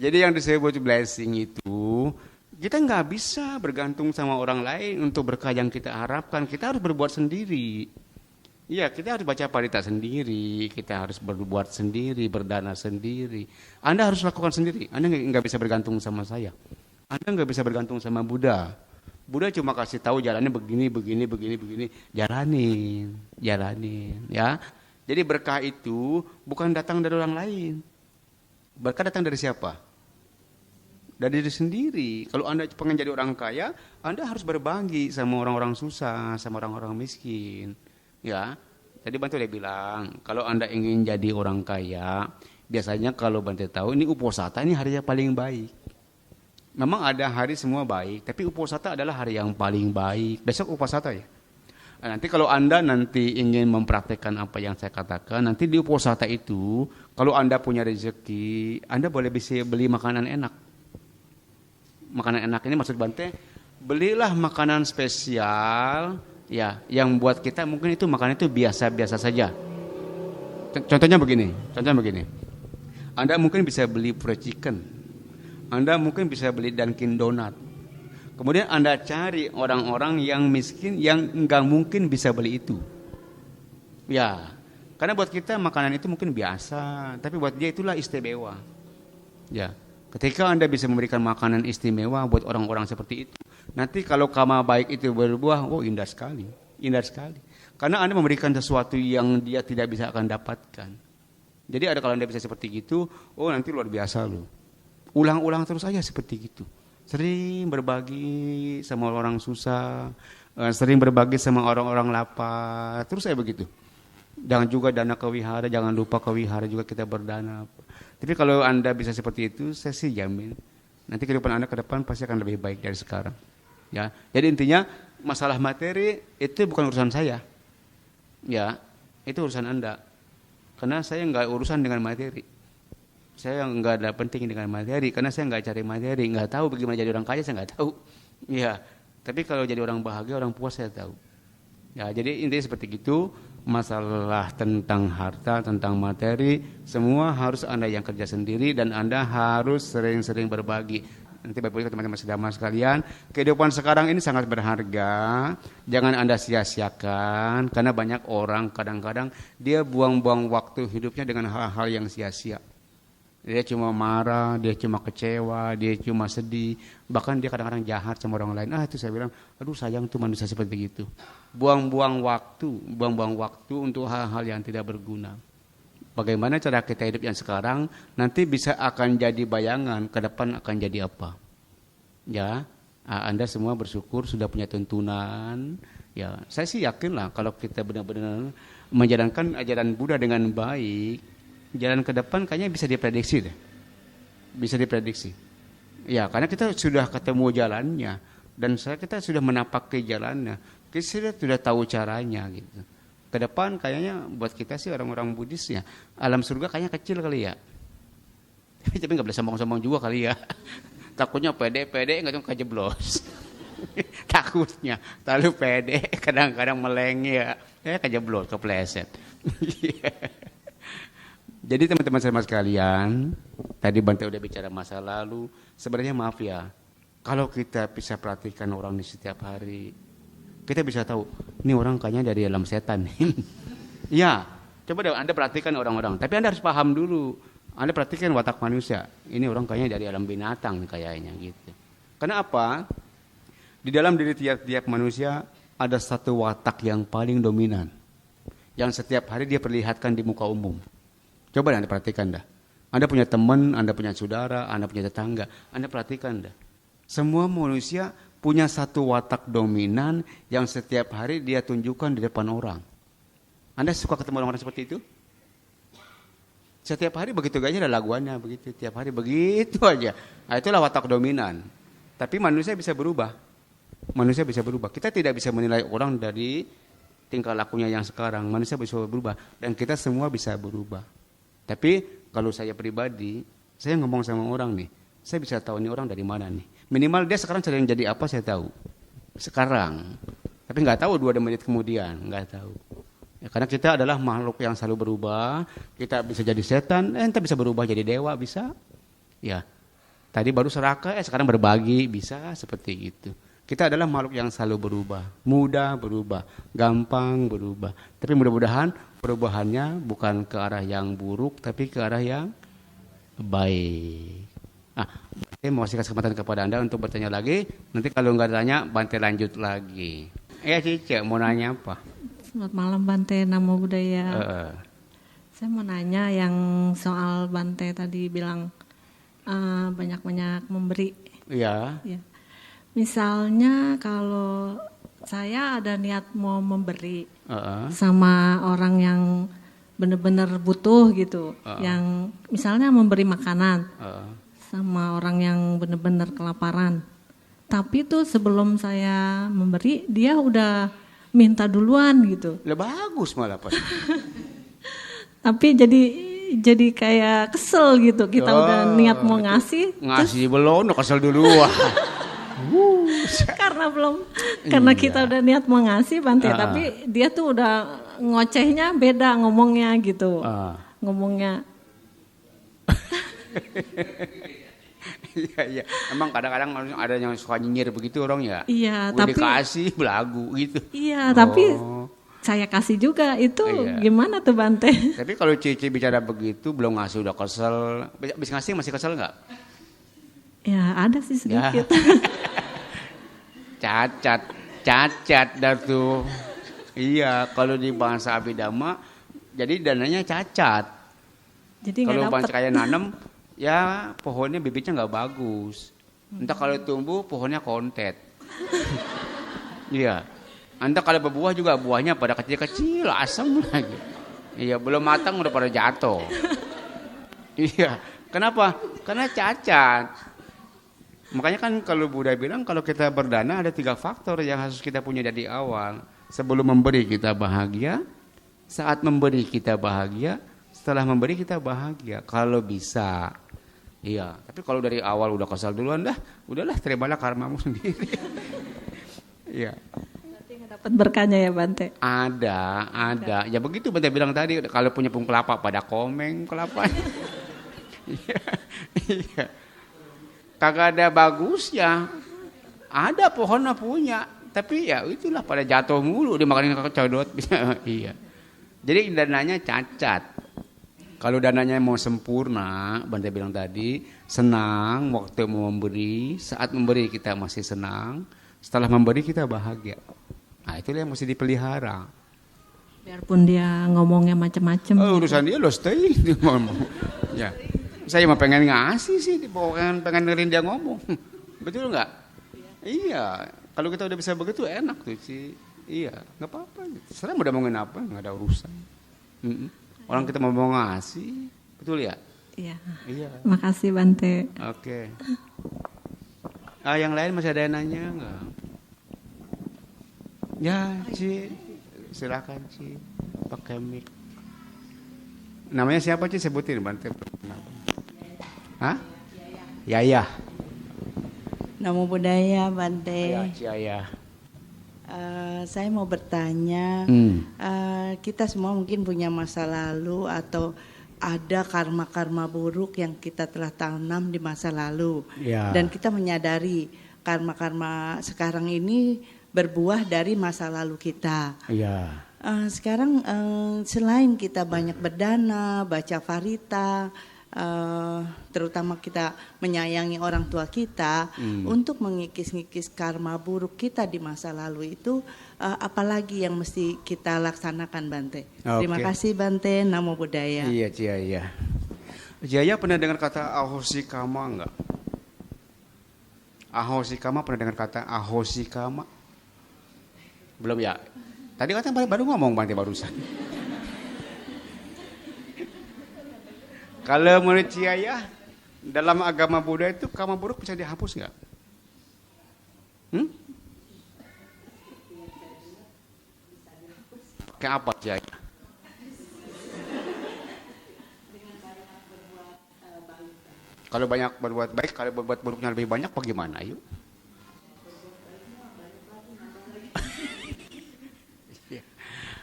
Jadi yang disebut blessing itu, kita nggak bisa bergantung sama orang lain untuk berkah yang kita harapkan. Kita harus berbuat sendiri. Iya, kita harus baca parita sendiri. Kita harus berbuat sendiri, berdana sendiri. Anda harus lakukan sendiri. Anda nggak bisa bergantung sama saya. Anda nggak bisa bergantung sama Buddha. Buddha cuma kasih tahu jalannya begini, jalanin, ya. Jadi berkah itu bukan datang dari orang lain. Berkah datang dari siapa? Dari diri sendiri. Kalau Anda pengen jadi orang kaya, Anda harus berbagi sama orang-orang susah, sama orang-orang miskin, ya. Jadi Bante udah bilang, kalau Anda ingin jadi orang kaya, biasanya kalau Bante tahu ini Uposatha ini hari yang paling baik. Memang ada hari semua baik, tapi Uposatha adalah hari yang paling baik. Besok Uposatha ya. Nah, nanti kalau Anda nanti ingin mempraktekkan apa yang saya katakan, nanti di Uposatha itu, kalau Anda punya rezeki, Anda boleh bisa beli makanan enak. Makanan enak ini maksud Bante, belilah makanan spesial, ya, yang buat kita mungkin itu makanan itu biasa-biasa saja. Contohnya begini. Anda mungkin bisa beli fried chicken. Anda mungkin bisa beli Dunkin Donut. Kemudian Anda cari orang-orang yang miskin yang enggak mungkin bisa beli itu. Ya, karena buat kita makanan itu mungkin biasa, tapi buat dia itulah istimewa. Ya, ketika Anda bisa memberikan makanan istimewa buat orang-orang seperti itu, nanti kalau karma baik itu berbuah, oh indah sekali. Karena Anda memberikan sesuatu yang dia tidak bisa akan dapatkan. Jadi ada kalau Anda bisa seperti itu, oh nanti luar biasa loh. Ulang-ulang terus aja seperti itu. Sering berbagi sama orang susah, sering berbagi sama orang-orang lapar, terus saya begitu. Jangan juga dana ke wihara, jangan lupa ke wihara juga kita berdana. Tapi kalau Anda bisa seperti itu, saya sih jamin nanti kehidupan Anda ke depan pasti akan lebih baik dari sekarang. Ya, jadi intinya masalah materi itu bukan urusan saya. Ya, itu urusan Anda. Karena saya nggak urusan dengan materi. Saya nggak ada penting dengan materi, karena saya nggak cari materi, nggak tahu bagaimana jadi orang kaya, saya nggak tahu. Ya, tapi kalau jadi orang bahagia, orang puas saya tahu. Ya, jadi intinya seperti itu. Masalah tentang harta, tentang materi, semua harus Anda yang kerja sendiri dan Anda harus sering-sering berbagi. Nanti Bapak Ibu teman-teman sedama sekalian, kehidupan sekarang ini sangat berharga. Jangan Anda sia-siakan, karena banyak orang kadang-kadang dia buang-buang waktu hidupnya dengan hal-hal yang sia-sia. Dia cuma marah, dia cuma kecewa, dia cuma sedih. Bahkan dia kadang-kadang jahat sama orang lain. Itu saya bilang, aduh sayang tuh manusia seperti itu. Buang-buang waktu untuk hal-hal yang tidak berguna. Bagaimana cara kita hidup yang sekarang, nanti bisa akan jadi bayangan, ke depan akan jadi apa. Ya, Anda semua bersyukur sudah punya tuntunan. Ya, saya sih yakin lah kalau kita benar-benar menjalankan ajaran Buddha dengan baik, jalan ke depan kayaknya bisa diprediksi deh. Bisa diprediksi. Ya, karena kita sudah ketemu jalannya dan kita sudah menapaki jalannya. Kita sudah tahu caranya gitu. Ke depan kayaknya buat kita sih orang-orang Buddhis ya, alam surga kayaknya kecil kali ya. Tapi nggak boleh sombong-sombong juga kali ya. Takutnya pede nggak tahu kejeblos. Takutnya terlalu pede, kadang-kadang meleng ya, kejeblos, kepleset. Jadi teman-teman sama sekalian, tadi Bante udah bicara masa lalu. Sebenarnya maaf ya, kalau kita bisa perhatikan orang di setiap hari, kita bisa tahu, ini orang kayaknya dari alam setan. Ya, coba deh Anda perhatikan orang-orang. Tapi Anda harus paham dulu. Anda perhatikan watak manusia. Ini orang kayaknya dari alam binatang kayaknya gitu. Karena apa? Di dalam diri tiap-tiap manusia ada satu watak yang paling dominan. Yang setiap hari dia perlihatkan di muka umum. Coba Anda perhatikan dah. Anda punya teman, Anda punya saudara, Anda punya tetangga. Anda perhatikan dah. Semua manusia punya satu watak dominan yang setiap hari dia tunjukkan di depan orang. Anda suka ketemu orang-orang seperti itu? Setiap hari begitu aja ada laguannya begitu. Tiap hari begitu aja. Nah, itulah watak dominan. Tapi manusia bisa berubah. Manusia bisa berubah. Kita tidak bisa menilai orang dari tingkah lakunya yang sekarang. Manusia bisa berubah. Dan kita semua bisa berubah. Tapi kalau saya pribadi, saya ngomong sama orang nih. Saya bisa tahu ini orang dari mana nih. Minimal dia sekarang sedang jadi apa saya tahu. Sekarang. Tapi nggak tahu 2 menit kemudian. Nggak tahu. Ya, karena kita adalah makhluk yang selalu berubah. Kita bisa jadi setan, kita bisa berubah jadi dewa, bisa. Ya, tadi baru serakah, sekarang berbagi, bisa seperti itu. Kita adalah makhluk yang selalu berubah, mudah berubah, gampang berubah. Tapi mudah-mudahan perubahannya bukan ke arah yang buruk, tapi ke arah yang baik. Saya mau kasih kesempatan kepada Anda untuk bertanya lagi. Nanti kalau nggak tanya, Bante lanjut lagi. Cice, mau nanya apa? Selamat malam Bante, Namo Buddhaya. Saya mau nanya yang soal Bante tadi bilang banyak-banyak memberi. Iya. Ya. Misalnya kalau saya ada niat mau memberi sama orang yang benar-benar butuh gitu, yang misalnya memberi makanan sama orang yang benar-benar kelaparan. Tapi tuh sebelum saya memberi, dia udah minta duluan gitu. Lah bagus malah pas. Tapi jadi kayak kesel gitu. Kita udah niat mau ngasih belum, kesel duluan. karena kita udah niat mau ngasih Bante, tapi dia tuh udah ngocehnya beda ngomongnya gitu. Ngomongnya. Iya. Emang kadang-kadang ada yang suka nyinyir begitu orang ya. Iya, tapi dikasih belagu gitu. Iya, tapi saya kasih juga itu gimana tuh Bante? Tapi kalau Cici bicara begitu belum ngasih udah kesel. Bisa ngasih masih kesel nggak? Ya ada sih sedikit. Ya. Cacat dah tuh. Iya, kalau di bahasa Abhidhamma jadi dananya cacat. Jadi kalau bahasa kayak nanam ya pohonnya bibitnya nggak bagus. Entah kalau tumbuh pohonnya kontet. Iya. Entah kalau berbuah juga buahnya pada kecil-kecil asam lagi. Iya belum matang udah pada jatuh. Iya. Kenapa? Karena cacat. Makanya kan kalau Buddha bilang kalau kita berdana ada 3 faktor yang harus kita punya dari awal. Sebelum memberi kita bahagia, saat memberi kita bahagia, setelah memberi kita bahagia. Kalau bisa. Iya, tapi kalau dari awal udah kesal duluan udahlah terimalah karmamu sendiri. Iya. Berarti nggak dapat berkahnya ya Bante? Ada. Ya begitu Bante bilang tadi, kalau punya pung kelapa pada komeng kelapanya. Iya. Kagak ada bagusnya. Ada pohonnya punya, tapi ya itulah pada jatuh mulu dimakanin codot. Iya. Jadi dananya cacat. Kalau dananya mau sempurna, Bante bilang tadi, senang waktu mau memberi, saat memberi kita masih senang, setelah memberi kita bahagia. Nah, itulah yang mesti dipelihara. Biarpun dia ngomongnya macam-macam. Urusan dia lo stay dia ngomong. Ya. Saya mah pengen ngasih sih, pengen dengerin dia ngomong. Betul nggak? Iya. Kalau kita udah bisa begitu enak tuh sih. Iya, nggak apa-apa. Serah mau ngomongin apa, nggak ada urusan. Orang kita mau ngasih, betul ya? Iya. Iya. Makasih Bante. Oke. Yang lain masih ada yang nanya nggak? Ya, Ci, silakan Ci, pakai mic. Namanya siapa Ci? Sebutin Bante. Hah? Yaya. Namo Buddhaya Bante. Ya, Ci Yaya. Saya mau bertanya, kita semua mungkin punya masa lalu atau ada karma-karma buruk yang kita telah tanam di masa lalu, dan kita menyadari karma-karma sekarang ini berbuah dari masa lalu kita. Sekarang selain kita banyak berdana, baca varita, terutama kita menyayangi orang tua kita, untuk mengikis-ngikis karma buruk kita di masa lalu itu, apalagi yang mesti kita laksanakan Bante? Terima kasih Bante, Namo Buddhaya. Iya Ciaya. Ciaya pernah dengar kata ahosikama enggak? Ahosikama, pernah dengar kata ahosikama? Belum ya? Tadi katanya baru ngomong Bante barusan. Kalau menurut Ciaya, dalam agama Buddha itu karma buruk bisa dihapus nggak? Kayak apa Ciaya? Kalau banyak berbuat baik, kalau berbuat buruknya lebih banyak, bagaimana? Yuk.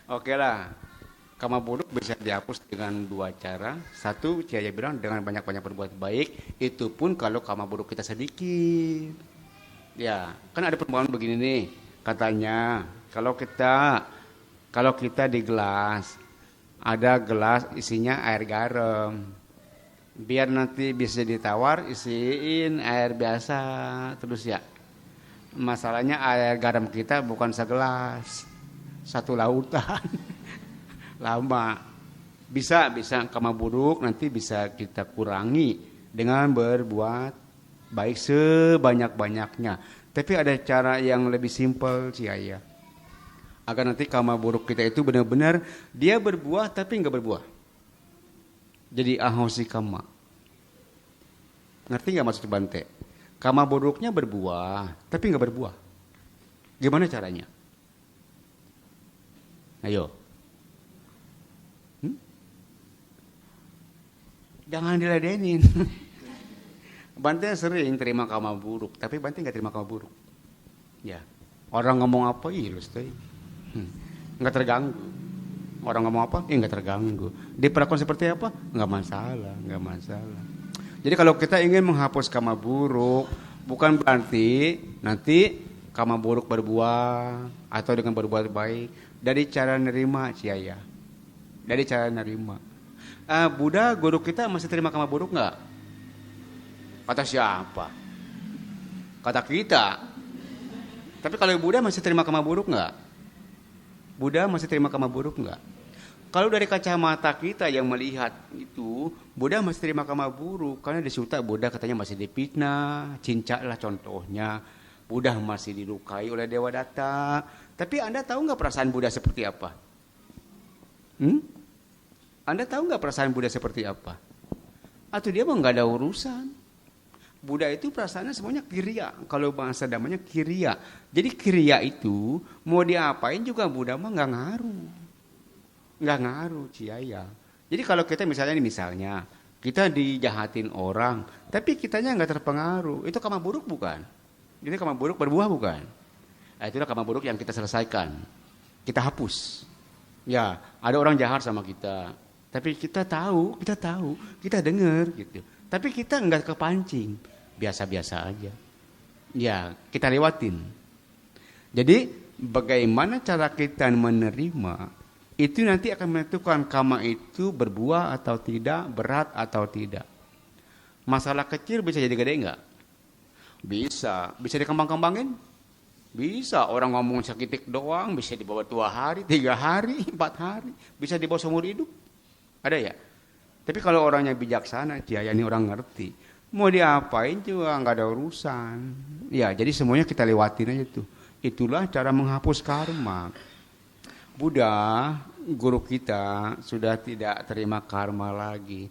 Oke lah. Karma buruk bisa dihapus dengan dua cara. Satu, Ciaya bilang dengan banyak-banyak berbuat baik. Itu pun kalau karma buruk kita sedikit. Ya, kan ada perumpamaan begini nih. Katanya, kalau kita di gelas, ada gelas isinya air garam. Biar nanti bisa ditawar, isiin air biasa terus ya. Masalahnya air garam kita bukan segelas, satu lautan. Lama. Bisa karma buruk nanti bisa kita kurangi dengan berbuat baik sebanyak-banyaknya. Tapi ada cara yang lebih simpel Ciaya. Agar nanti karma buruk kita itu benar-benar dia berbuah tapi enggak berbuah. Jadi ahosikama. Ngerti enggak maksud Bante? Karma buruknya berbuah tapi enggak berbuah. Gimana caranya? Ayo. Jangan diladenin. Bante sering terima karma buruk, tapi Bante nggak terima karma buruk. Ya, orang ngomong apa, lu stay, nggak terganggu. Orang ngomong apa, nggak terganggu. Diperlakukan seperti apa, nggak masalah. Jadi kalau kita ingin menghapus karma buruk, bukan berarti nanti karma buruk berbuah atau dengan berbuat baik. Dari cara nerima Ciaya, dari cara nerima. Buddha guru kita masih terima karma buruk nggak? Kata siapa? Kata kita. Tapi kalau Buddha masih terima karma buruk nggak? Buddha masih terima karma buruk nggak? Kalau dari kacamata kita yang melihat itu, Buddha masih terima karma buruk karena di Sutta Buddha katanya masih dipitnah, cincak lah contohnya. Buddha masih dilukai oleh Dewa Datta. Tapi Anda tahu nggak perasaan Buddha seperti apa? Anda tahu nggak perasaan Buddha seperti apa? Atau dia mah nggak ada urusan? Buddha itu perasaannya semuanya kiriya. Kalau bahasa damanya kiriya. Jadi kiriya itu mau diapain juga Buddha mah nggak ngaruh Ciaya. Jadi kalau kita misalnya kita dijahatin orang, tapi kitanya nggak terpengaruh, itu karma buruk bukan? Ini karma buruk berbuah bukan? Itulah karma buruk yang kita selesaikan, kita hapus. Ya, ada orang jahat sama kita, tapi kita tahu, kita dengar gitu. Tapi kita nggak kepancing, biasa-biasa aja. Ya, kita lewatin. Jadi bagaimana cara kita menerima itu nanti akan menentukan karma itu berbuah atau tidak, berat atau tidak. Masalah kecil bisa jadi gede enggak? Bisa. Bisa dikembang-kembangin? Bisa. Orang ngomong sekitik doang bisa dibawa 2 hari, 3 hari, 4 hari. Bisa dibawa seumur hidup. Ada ya? Tapi kalau orangnya bijaksana, ya ini orang ngerti. Mau diapain juga nggak ada urusan. Ya, jadi semuanya kita lewatin aja tuh. Itulah cara menghapus karma. Buddha, guru kita, sudah tidak terima karma lagi.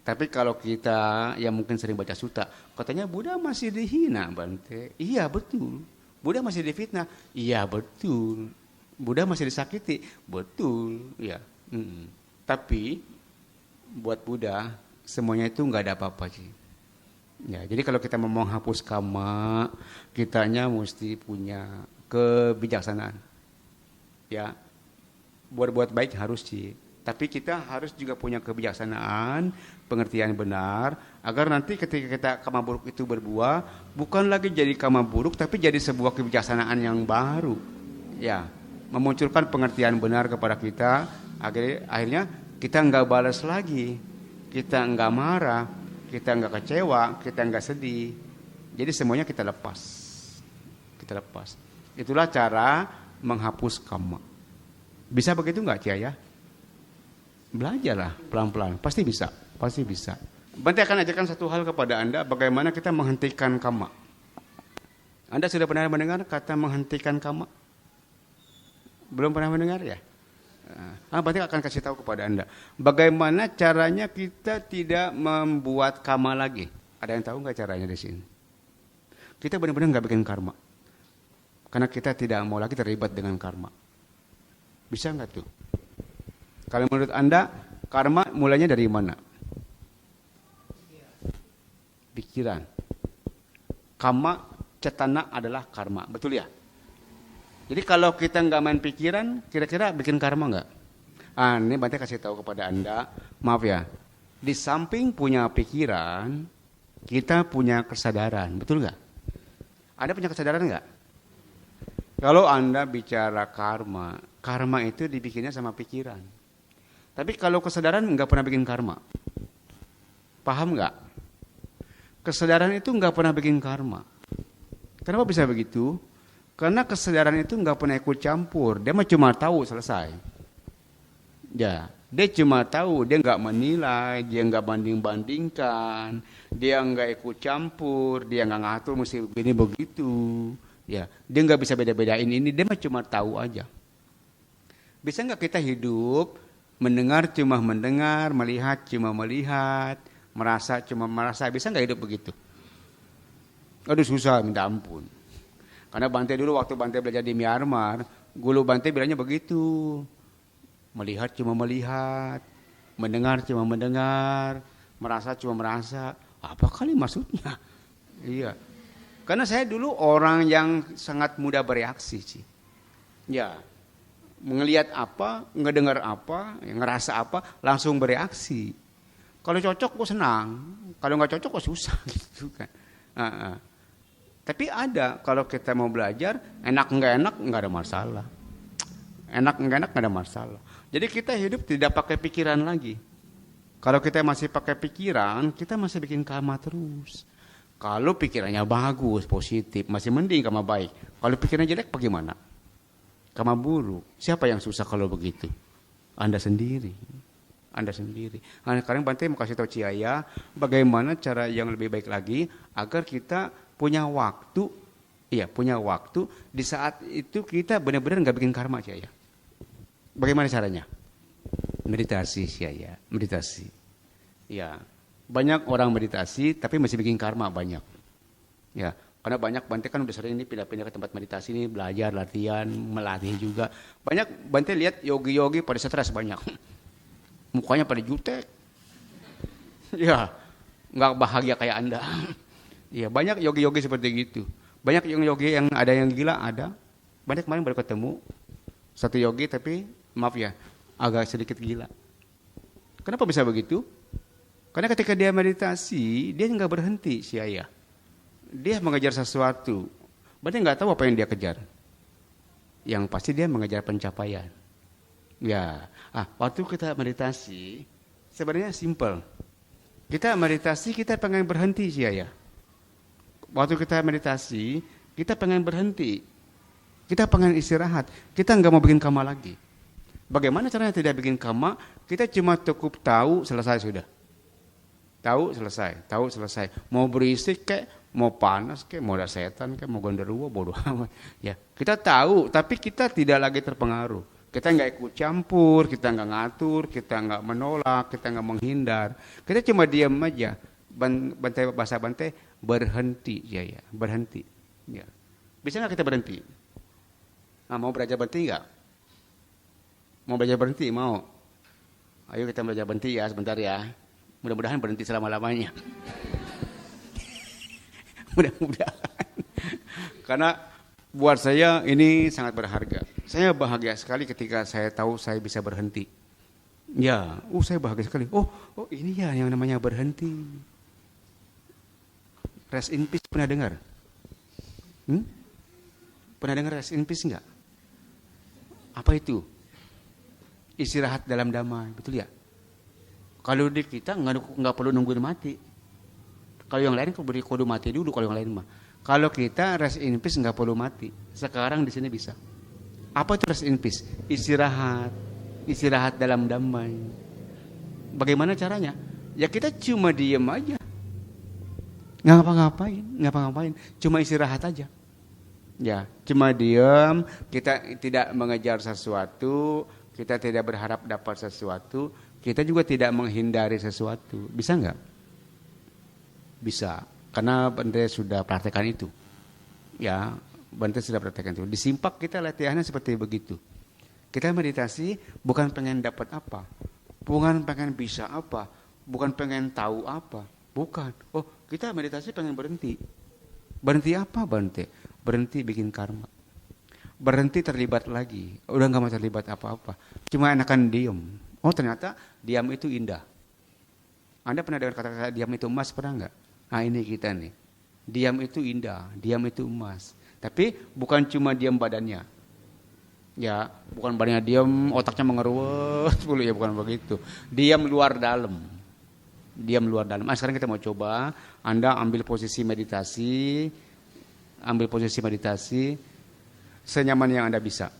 Tapi kalau kita yang mungkin sering baca sutta, katanya Buddha masih dihina, Bante. Iya, betul. Buddha masih difitnah. Iya, betul. Buddha masih disakiti. Betul. Ya. Tapi buat Buddha semuanya itu nggak ada apa-apa sih. Ya, jadi kalau kita mau menghapus karma, kitanya mesti punya kebijaksanaan. Ya, buat baik harus sih. Tapi kita harus juga punya kebijaksanaan, pengertian benar, agar nanti ketika kita karma buruk itu berbuah, bukan lagi jadi karma buruk, tapi jadi sebuah kebijaksanaan yang baru. Ya, memunculkan pengertian benar kepada kita, akhirnya kita nggak balas lagi, kita nggak marah, kita nggak kecewa, kita nggak sedih. Jadi semuanya kita lepas. Itulah cara menghapus karma. Bisa begitu nggak, Cia ya? Belajarlah pelan-pelan, pasti bisa. Bante akan ajarkan satu hal kepada Anda, bagaimana kita menghentikan karma. Anda sudah pernah mendengar kata menghentikan karma? Belum pernah mendengar ya? Bante akan kasih tahu kepada Anda, bagaimana caranya kita tidak membuat karma lagi. Ada yang tahu nggak caranya di sini? Kita benar-benar nggak bikin karma. Karena kita tidak mau lagi terlibat dengan karma. Bisa nggak tuh? Kalau menurut Anda, karma mulainya dari mana? Pikiran. Kama cetana adalah karma, betul ya? Jadi kalau kita nggak main pikiran, kira-kira bikin karma nggak? Ini Bante kasih tahu kepada Anda, maaf ya. Di samping punya pikiran, kita punya kesadaran, betul nggak? Anda punya kesadaran nggak? Kalau Anda bicara karma, karma itu dibikinnya sama pikiran. Tapi kalau kesadaran nggak pernah bikin karma. Paham nggak? Kesadaran itu nggak pernah bikin karma. Kenapa bisa begitu? Karena kesadaran itu nggak pernah ikut campur. Dia cuma tahu, selesai. Ya, dia cuma tahu, dia nggak menilai, dia nggak banding-bandingkan, dia nggak ikut campur, dia nggak ngatur mesti begini begitu. Ya, dia nggak bisa beda-bedain ini, dia cuma tahu aja. Bisa nggak kita hidup mendengar cuma mendengar, melihat cuma melihat, merasa cuma merasa? Bisa nggak hidup begitu? Aduh susah, minta ampun. Karena Bante dulu waktu Bante belajar di Myanmar, guru Bante bilangnya begitu. Melihat cuma melihat, mendengar cuma mendengar, merasa cuma merasa. Apa kali maksudnya? Iya. Karena saya dulu orang yang sangat mudah bereaksi sih. Ya, ngelihat apa, ngedengar apa, ngerasa apa, langsung bereaksi. Kalau cocok kok senang, kalau nggak cocok kok susah gitu kan. Tapi ada, kalau kita mau belajar, enak nggak ada masalah. Enak nggak ada masalah. Jadi kita hidup tidak pakai pikiran lagi. Kalau kita masih pakai pikiran, kita masih bikin karma terus. Kalau pikirannya bagus, positif, masih mending karma baik. Kalau pikirannya jelek, bagaimana? Karma buruk. Siapa yang susah kalau begitu? Anda sendiri. Nah, sekarang Bante mau kasih tahu Ciaya bagaimana cara yang lebih baik lagi agar kita punya waktu, di saat itu kita benar-benar nggak bikin karma, Ciaya. Bagaimana caranya? Meditasi, Ciaya. Meditasi. Ya. Banyak orang meditasi tapi masih bikin karma banyak. Ya, karena banyak Bante kan udah sering ini pindah-pindah ke tempat meditasi ini, belajar, latihan, melatih juga. Banyak Bante lihat yogi-yogi pada stres banyak. Mukanya pada jutek. Ya, nggak bahagia kayak Anda. Ya, banyak yogi-yogi seperti gitu. Banyak yogi yang ada yang gila, ada. Banyak kemarin baru ketemu satu yogi tapi maaf ya, agak sedikit gila. Kenapa bisa begitu? Karena ketika dia meditasi, dia nggak berhenti, Ciaya. Dia mengejar sesuatu. Berarti nggak tahu apa yang dia kejar. Yang pasti dia mengejar pencapaian. Ya, waktu kita meditasi sebenarnya simple. Kita meditasi, kita pengen berhenti sih ya. Waktu kita meditasi, kita pengen berhenti. Kita pengen istirahat. Kita nggak mau bikin kama lagi. Bagaimana caranya tidak bikin kama? Kita cuma cukup tahu, selesai sudah. Tahu, selesai. Tahu, selesai. Mau berisik kayak, mau panas kayak, mau ada setan kayak, mau genderuwo, bodoh amat. Ya, kita tahu, tapi kita tidak lagi terpengaruh. Kita nggak ikut campur, kita nggak ngatur, kita nggak menolak, kita nggak menghindar. Kita cuma diam aja. Bahasa Bante, berhenti, ya, berhenti. Ya. Bisa nggak kita berhenti? Mau belajar berhenti nggak? Mau belajar berhenti? Mau? Ayo kita belajar berhenti ya, sebentar ya. Mudah-mudahan berhenti selama-lamanya. Mudah-mudahan. Karena buat saya ini sangat berharga. Saya bahagia sekali ketika saya tahu saya bisa berhenti. Ya, saya bahagia sekali. Oh ini ya yang namanya berhenti. Rest in peace pernah dengar? Pernah dengar rest in peace enggak? Apa itu? Istirahat dalam damai, betul ya? Kalau di kita nggak perlu nungguin mati. Kalau yang lain beri kode mati dulu. Kalau yang lain mah. Kalau kita rest in peace nggak perlu mati. Sekarang di sini bisa. Apa itu rest in peace? Istirahat dalam damai. Bagaimana caranya? Ya kita cuma diem aja. Nggak ngapa-ngapain. Cuma istirahat aja. Ya, cuma diem. Kita tidak mengejar sesuatu. Kita tidak berharap dapat sesuatu. Kita juga tidak menghindari sesuatu. Bisa nggak? Bisa. Karena Bante sudah praktekkan itu. Ya, Bante sudah praktekkan itu. Di Simpak kita latihannya seperti begitu. Kita meditasi bukan pengen dapat apa. Bukan pengen bisa apa. Bukan pengen tahu apa. Bukan. Kita meditasi pengen berhenti. Berhenti apa Bante? Berhenti bikin karma. Berhenti terlibat lagi. Udah nggak mau terlibat apa-apa. Cuma enakan diem. Ternyata diam itu indah. Anda pernah dengar kata-kata diam itu emas, pernah nggak? Ini kita nih. Diam itu indah, diam itu emas. Tapi bukan cuma diam badannya. Ya, bukan badannya diam, otaknya mengeruwet, ya bukan begitu. Diam luar dalam. Diam luar dalam. Sekarang kita mau coba, Anda ambil posisi meditasi, senyaman yang Anda bisa.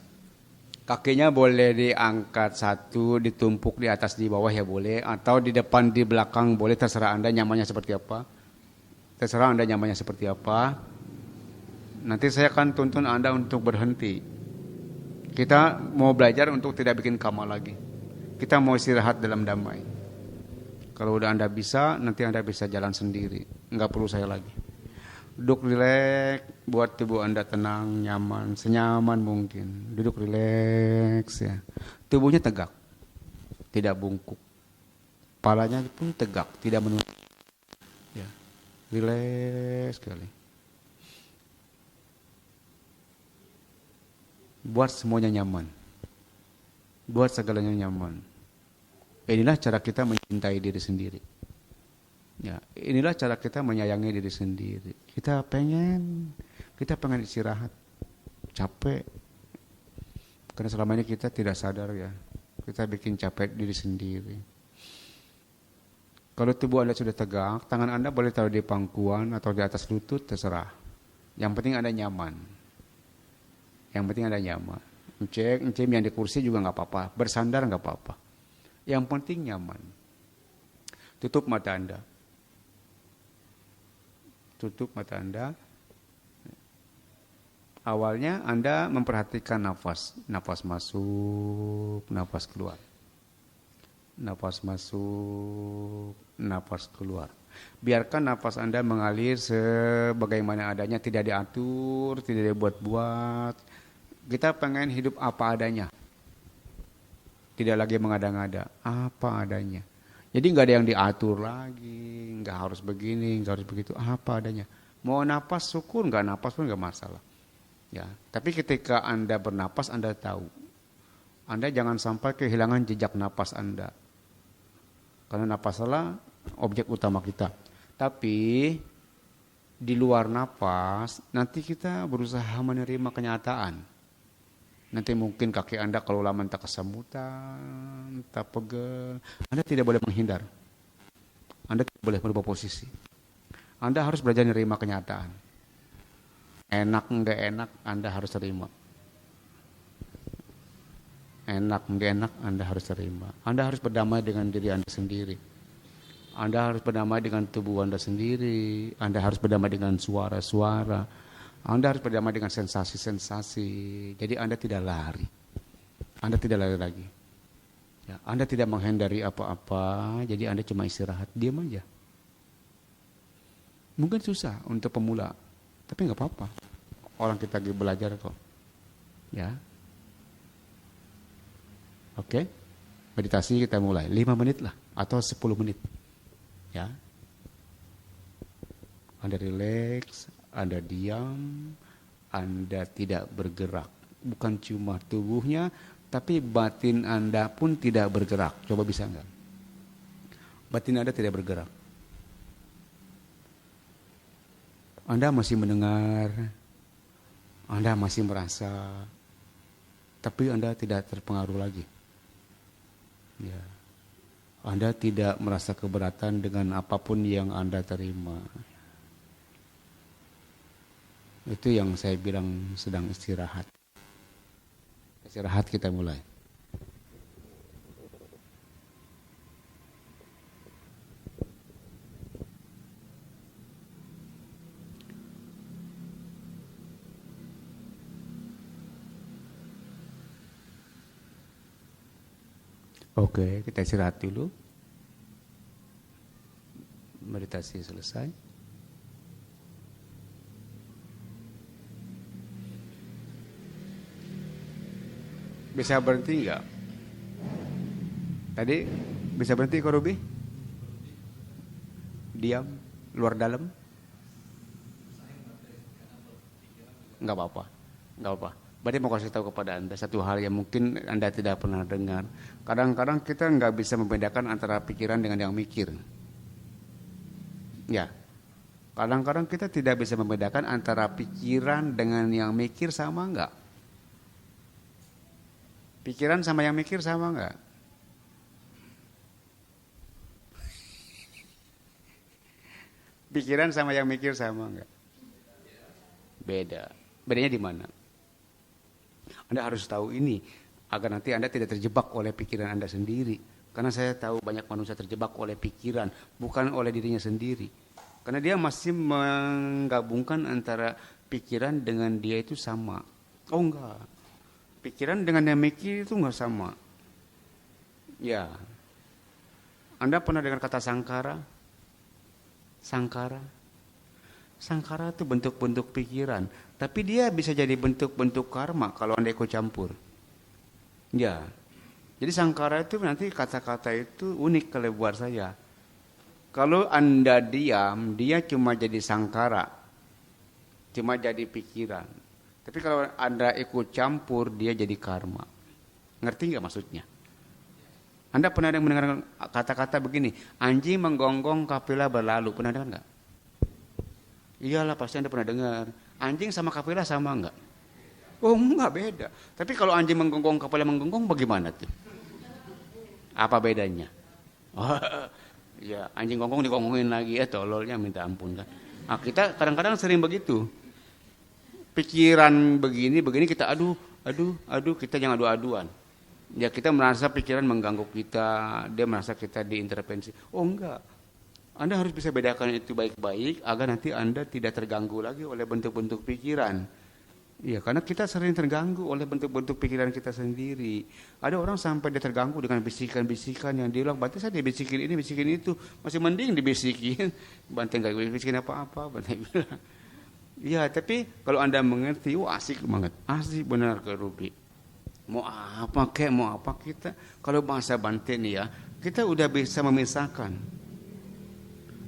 Kakinya boleh diangkat satu, ditumpuk di atas di bawah ya boleh, atau di depan di belakang boleh, terserah Anda nyamannya seperti apa. Nanti saya akan tuntun Anda untuk berhenti. Kita mau belajar untuk tidak bikin kama lagi. Kita mau istirahat dalam damai. Kalau udah Anda bisa, nanti Anda bisa jalan sendiri. Nggak perlu saya lagi. Duduk rileks, buat tubuh Anda tenang, nyaman, senyaman mungkin. Duduk rileks ya. Tubuhnya tegak, tidak bungkuk. Kepalanya pun tegak, tidak menunduk. Ya. Rileks sekali. Buat semuanya nyaman. Buat segalanya nyaman. Inilah cara kita mencintai diri sendiri. Ya, inilah cara kita menyayangi diri sendiri. Kita pengen istirahat, capek. Karena selama ini kita tidak sadar ya, kita bikin capek diri sendiri. Kalau tubuh Anda sudah tegak, tangan Anda boleh taruh di pangkuan atau di atas lutut, terserah. Yang penting Anda nyaman. Encim yang di kursi juga nggak apa-apa, bersandar nggak apa-apa. Yang penting nyaman. Tutup mata Anda. Awalnya Anda memperhatikan nafas masuk, nafas keluar. Nafas masuk, nafas keluar. Biarkan nafas Anda mengalir sebagaimana adanya, tidak diatur, tidak dibuat-buat. Kita pengen hidup apa adanya. Tidak lagi mengada-ngada, apa adanya. Jadi nggak ada yang diatur lagi, nggak harus begini, nggak harus begitu, apa adanya. Mau napas syukur, nggak napas pun nggak masalah. Ya, tapi ketika Anda bernapas, Anda tahu. Anda jangan sampai kehilangan jejak napas Anda. Karena napas adalah objek utama kita. Tapi di luar napas, nanti kita berusaha menerima kenyataan. Nanti mungkin kaki Anda kalau lama entah kesemutan, entah pegel. Anda tidak boleh menghindar. Anda tidak boleh merubah posisi. Anda harus belajar menerima kenyataan. Enak enggak enak, Anda harus terima. Enak enggak enak, Anda harus terima. Anda harus berdamai dengan diri Anda sendiri. Anda harus berdamai dengan tubuh Anda sendiri. Anda harus berdamai dengan suara-suara. Anda harus berdamai dengan sensasi-sensasi. Jadi Anda tidak lari. Anda tidak lari lagi. Ya, Anda tidak menghindari apa-apa. Jadi Anda cuma istirahat. Diam aja. Mungkin susah untuk pemula. Tapi nggak apa-apa. Orang kita lagi belajar kok. Ya. Oke. Meditasi kita mulai. 5 menit lah. Atau 10 menit. Ya. Anda rileks. Anda diam, Anda tidak bergerak. Bukan cuma tubuhnya, tapi batin Anda pun tidak bergerak. Coba bisa enggak? Batin Anda tidak bergerak. Anda masih mendengar, Anda masih merasa, tapi Anda tidak terpengaruh lagi. Ya. Anda tidak merasa keberatan dengan apapun yang Anda terima. Itu yang saya bilang sedang istirahat. Istirahat kita mulai. Oke, kita istirahat dulu. Meditasi selesai. Bisa berhenti enggak? Tadi bisa berhenti kok Ruby? Diam, luar dalam? Enggak apa-apa. Enggak apa-apa. Berarti mau kasih tahu kepada Anda satu hal yang mungkin Anda tidak pernah dengar. Kadang-kadang kita enggak bisa membedakan antara pikiran dengan yang mikir. Ya. Kadang-kadang kita tidak bisa membedakan antara pikiran dengan yang mikir sama enggak? Pikiran sama yang mikir sama enggak? Pikiran sama yang mikir sama enggak? Beda. Bedanya di mana? Anda harus tahu ini agar nanti Anda tidak terjebak oleh pikiran Anda sendiri. Karena saya tahu banyak manusia terjebak oleh pikiran, bukan oleh dirinya sendiri. Karena dia masih menggabungkan antara pikiran dengan dia itu sama. Oh enggak. Pikiran dengan yang mikir itu enggak sama. Ya. Anda pernah dengar kata sangkara? Sangkara. Sangkara itu bentuk-bentuk pikiran. Tapi dia bisa jadi bentuk-bentuk karma kalau Anda ikut campur. Ya. Jadi sangkara itu nanti kata-kata itu unik kalau buat saya. Kalau Anda diam, dia cuma jadi sangkara. Cuma jadi pikiran. Tapi kalau Anda ikut campur, dia jadi karma. Ngerti nggak maksudnya? Anda pernah mendengar kata-kata begini, anjing menggonggong kafilah berlalu. Pernah dengar nggak? Iyalah pasti Anda pernah dengar. Anjing sama kafilah sama nggak? Oh nggak beda. Tapi kalau anjing menggonggong kafilah menggonggong bagaimana tuh? Apa bedanya? Oh, ya anjing gonggong digonggongin lagi ya tololnya minta ampun kan. Nah, kita kadang-kadang sering begitu. Pikiran begini kita aduh kita jangan adu-aduan. Ya kita merasa pikiran mengganggu kita, dia merasa kita diintervensi. Oh enggak. Anda harus bisa bedakan itu baik-baik agar nanti Anda tidak terganggu lagi oleh bentuk-bentuk pikiran. Iya, karena kita sering terganggu oleh bentuk-bentuk pikiran kita sendiri. Ada orang sampai dia terganggu dengan bisikan-bisikan yang dia bilang, Bante saya dibisikin ini, bisikin itu. Masih mending dibisikin. Bante enggak bisikin apa-apa, Bante bilang. Ya, tapi kalau Anda mengerti, asik banget. Asik benar ke Ruby. Mau apa kita. Kalau bahasa Bante nih ya, kita udah bisa memisahkan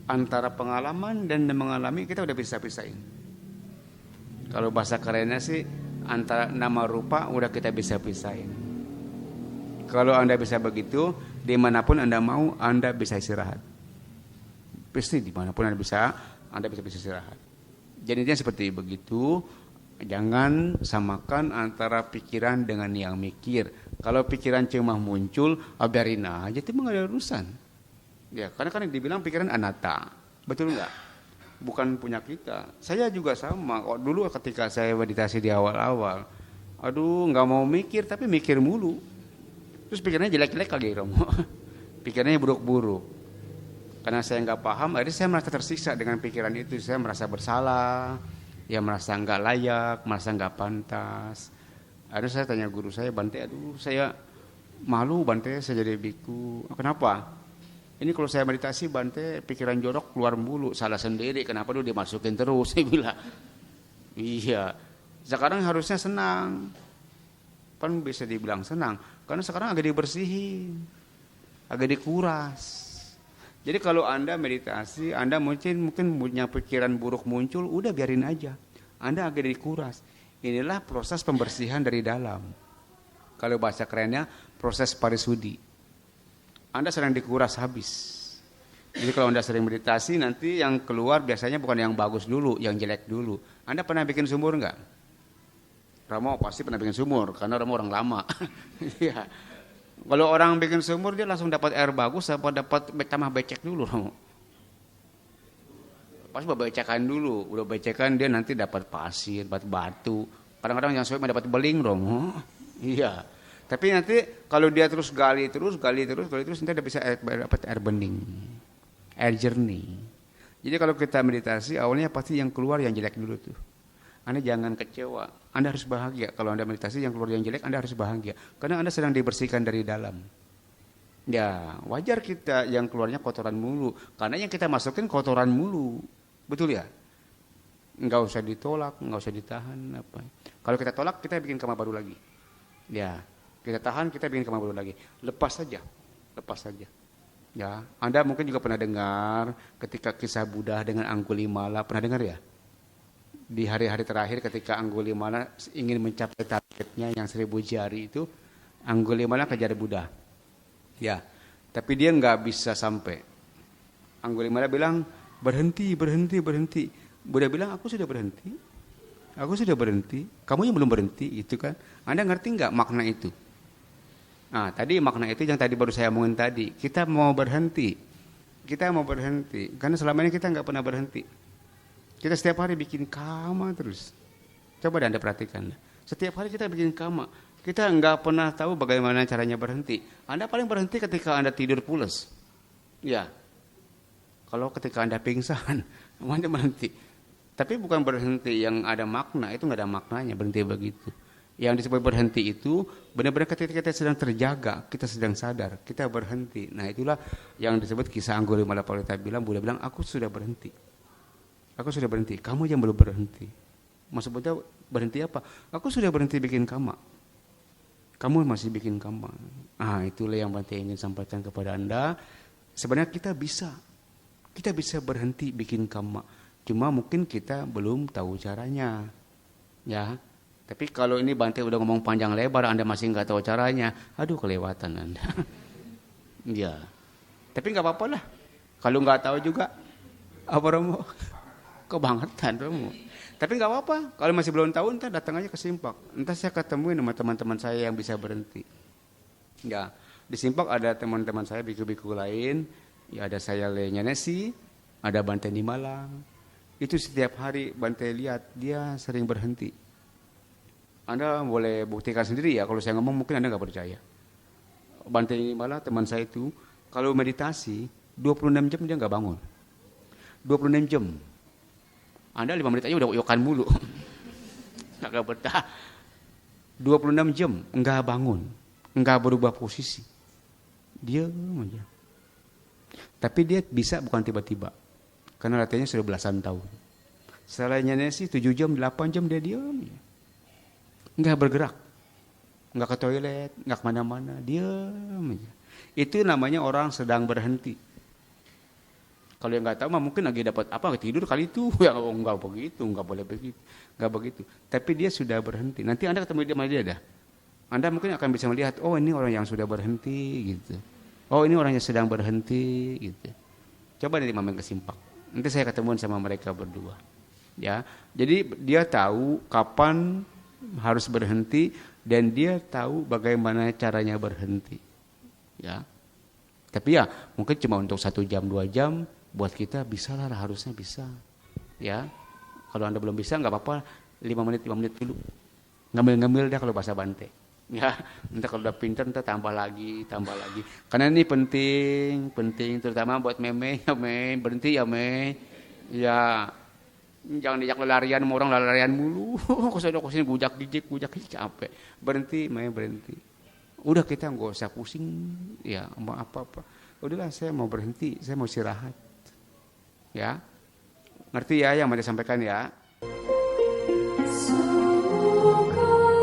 antara pengalaman dan mengalami, kita udah bisa pisahin. Kalau bahasa kerennya sih, antara nama rupa udah kita bisa pisahin. Kalau Anda bisa begitu, dimanapun Anda mau, Anda bisa istirahat. Pasti dimanapun Anda bisa istirahat. Jadi intinya seperti begitu. Jangan samakan antara pikiran dengan yang mikir. Kalau pikiran cuma muncul, biarin aja, itu nggak ada urusan. Ya, karena kan dibilang pikiran anatta, betul nggak? Bukan punya kita. Saya juga sama. Dulu ketika saya meditasi di awal-awal, aduh nggak mau mikir, tapi mikir mulu. Terus pikirannya jelek-jelek lagi, Romo. Pikirannya buruk-buruk. Karena saya nggak paham, akhirnya saya merasa tersiksa dengan pikiran itu. Saya merasa bersalah, ya merasa nggak layak, merasa nggak pantas. Akhirnya saya tanya guru saya, Bante, aduh saya malu Bante, saya jadi biku. Kenapa? Ini kalau saya meditasi Bante, pikiran jorok keluar mulu, salah sendiri. Kenapa dulu dimasukin terus? Saya bilang, iya. Sekarang harusnya senang. Kan bisa dibilang senang, karena sekarang agak dibersihin, agak dikuras. Jadi kalau Anda meditasi, Anda mungkin punya pikiran buruk muncul, udah biarin aja. Anda agak dikuras. Inilah proses pembersihan dari dalam. Kalau bahasa kerennya, proses parisudi. Anda sedang dikuras habis. Jadi kalau Anda sering meditasi, nanti yang keluar biasanya bukan yang bagus dulu, yang jelek dulu. Anda pernah bikin sumur enggak? Ramo pasti pernah bikin sumur, karena Ramo orang lama. Iya. Kalau orang bikin sumur dia langsung dapat air bagus apa dapat tambah becek dulu, Romo? Pasti becekan dulu, udah becekan dia nanti dapat pasir, dapat batu. Kadang-kadang yang sulit dapat beling, Romo. Iya. Tapi nanti kalau dia terus gali terus nanti dia bisa dapat air bening, air jernih. Jadi kalau kita meditasi awalnya pasti yang keluar yang jelek dulu tuh. Anda jangan kecewa, Anda harus bahagia. Kalau Anda meditasi yang keluar yang jelek, Anda harus bahagia. Karena Anda sedang dibersihkan dari dalam. Ya, wajar kita yang keluarnya kotoran mulu. Karena yang kita masukin kotoran mulu. Betul ya? Enggak usah ditolak, enggak usah ditahan. Apa. Kalau kita tolak, kita bikin kamar baru lagi. Ya, kita tahan, kita bikin kamar baru lagi. Lepas saja. Ya, Anda mungkin juga pernah dengar ketika kisah Buddha dengan Anggulimala. Pernah dengar ya? Di hari-hari terakhir ketika Anggulimala ingin mencapai targetnya yang 1000 jari itu, Anggulimala kejar Buddha. Ya, tapi dia nggak bisa sampai. Anggulimala bilang, berhenti. Buddha bilang, aku sudah berhenti. Kamu yang belum berhenti, itu kan. Anda ngerti nggak makna itu? Nah, tadi makna itu yang tadi baru saya omongin tadi. Kita mau berhenti. Karena selama ini kita nggak pernah berhenti. Kita setiap hari bikin kama terus. Coba Anda perhatikan. Setiap hari kita bikin kama. Kita nggak pernah tahu bagaimana caranya berhenti. Anda paling berhenti ketika Anda tidur pulas. Ya. Kalau ketika Anda pingsan, Anda berhenti. Tapi bukan berhenti yang ada makna. Itu nggak ada maknanya berhenti begitu. Yang disebut berhenti itu benar-benar ketika kita sedang terjaga, kita sedang sadar, kita berhenti. Nah itulah yang disebut kisah Anggulimala Parita bilang, Buddha bilang, aku sudah berhenti. Kamu yang belum berhenti. Maksudnya berhenti apa? Aku sudah berhenti bikin kama. Kamu masih bikin kama. Itulah yang Bante ingin sampaikan kepada Anda. Sebenarnya kita bisa berhenti bikin kama. Cuma mungkin kita belum tahu caranya. Ya. Tapi kalau ini Bante udah ngomong panjang lebar, Anda masih nggak tahu caranya, aduh kelewatan Anda. Ya. Tapi nggak apa-apa lah. Kalau nggak tahu juga, apa Romo? Kebangetan Romo. Tapi nggak apa-apa. Kalau masih belum tahu, entah datang aja ke Simpak. Entah saya ketemuin sama teman-teman saya yang bisa berhenti. Ya, di Simpak ada teman-teman saya biku-biku lain. Ya ada saya Nyanesi, ada Bante di Malang. Itu setiap hari Bante lihat dia sering berhenti. Anda boleh buktikan sendiri ya. Kalau saya ngomong mungkin Anda nggak percaya. Bante di Malang teman saya itu kalau meditasi 26 jam dia nggak bangun. 26 jam. Anda 5 menit aja udah uyokan mulu. Nggak betah. 26 jam nggak bangun, nggak berubah posisi. Diam aja. Tapi dia bisa bukan tiba-tiba. Karena latihannya sudah belasan tahun. Selainnya sih 7 jam, 8 jam dia diam. Nggak bergerak. Nggak ke toilet, nggak kemana-mana. Diam aja. Itu namanya orang sedang berhenti. Kalau yang nggak tahu mah mungkin lagi dapat apa tidur kali itu ya nggak begitu, nggak boleh begitu, nggak begitu. Tapi dia sudah berhenti. Nanti Anda ketemu dia sama dia dah. Anda mungkin akan bisa melihat, oh ini orang yang sudah berhenti gitu. Oh ini orang yang sedang berhenti gitu. Coba nanti mampir ke Simpak. Nanti saya ketemuan sama mereka berdua. Ya, jadi dia tahu kapan harus berhenti dan dia tahu bagaimana caranya berhenti. Ya, tapi ya mungkin cuma untuk 1 jam 2 jam buat kita bisa lah, harusnya bisa. Ya, kalau Anda belum bisa nggak apa-apa, 5 menit dulu. Ngambil-ngambil dah kalau bahasa Bante. Ya, nanti kalau udah pintar nanti tambah lagi. Karena ini penting terutama buat meme, ya meme, berhenti ya meme. Ya, jangan diajak larian sama orang, larian mulu. Kesini gujak gijik capek. Berhenti, meme, berhenti. Udah kita nggak usah pusing, ya mau apa-apa. Udahlah saya mau berhenti, saya mau istirahat. Ya, ngerti ya yang mau disampaikan ya? Semoga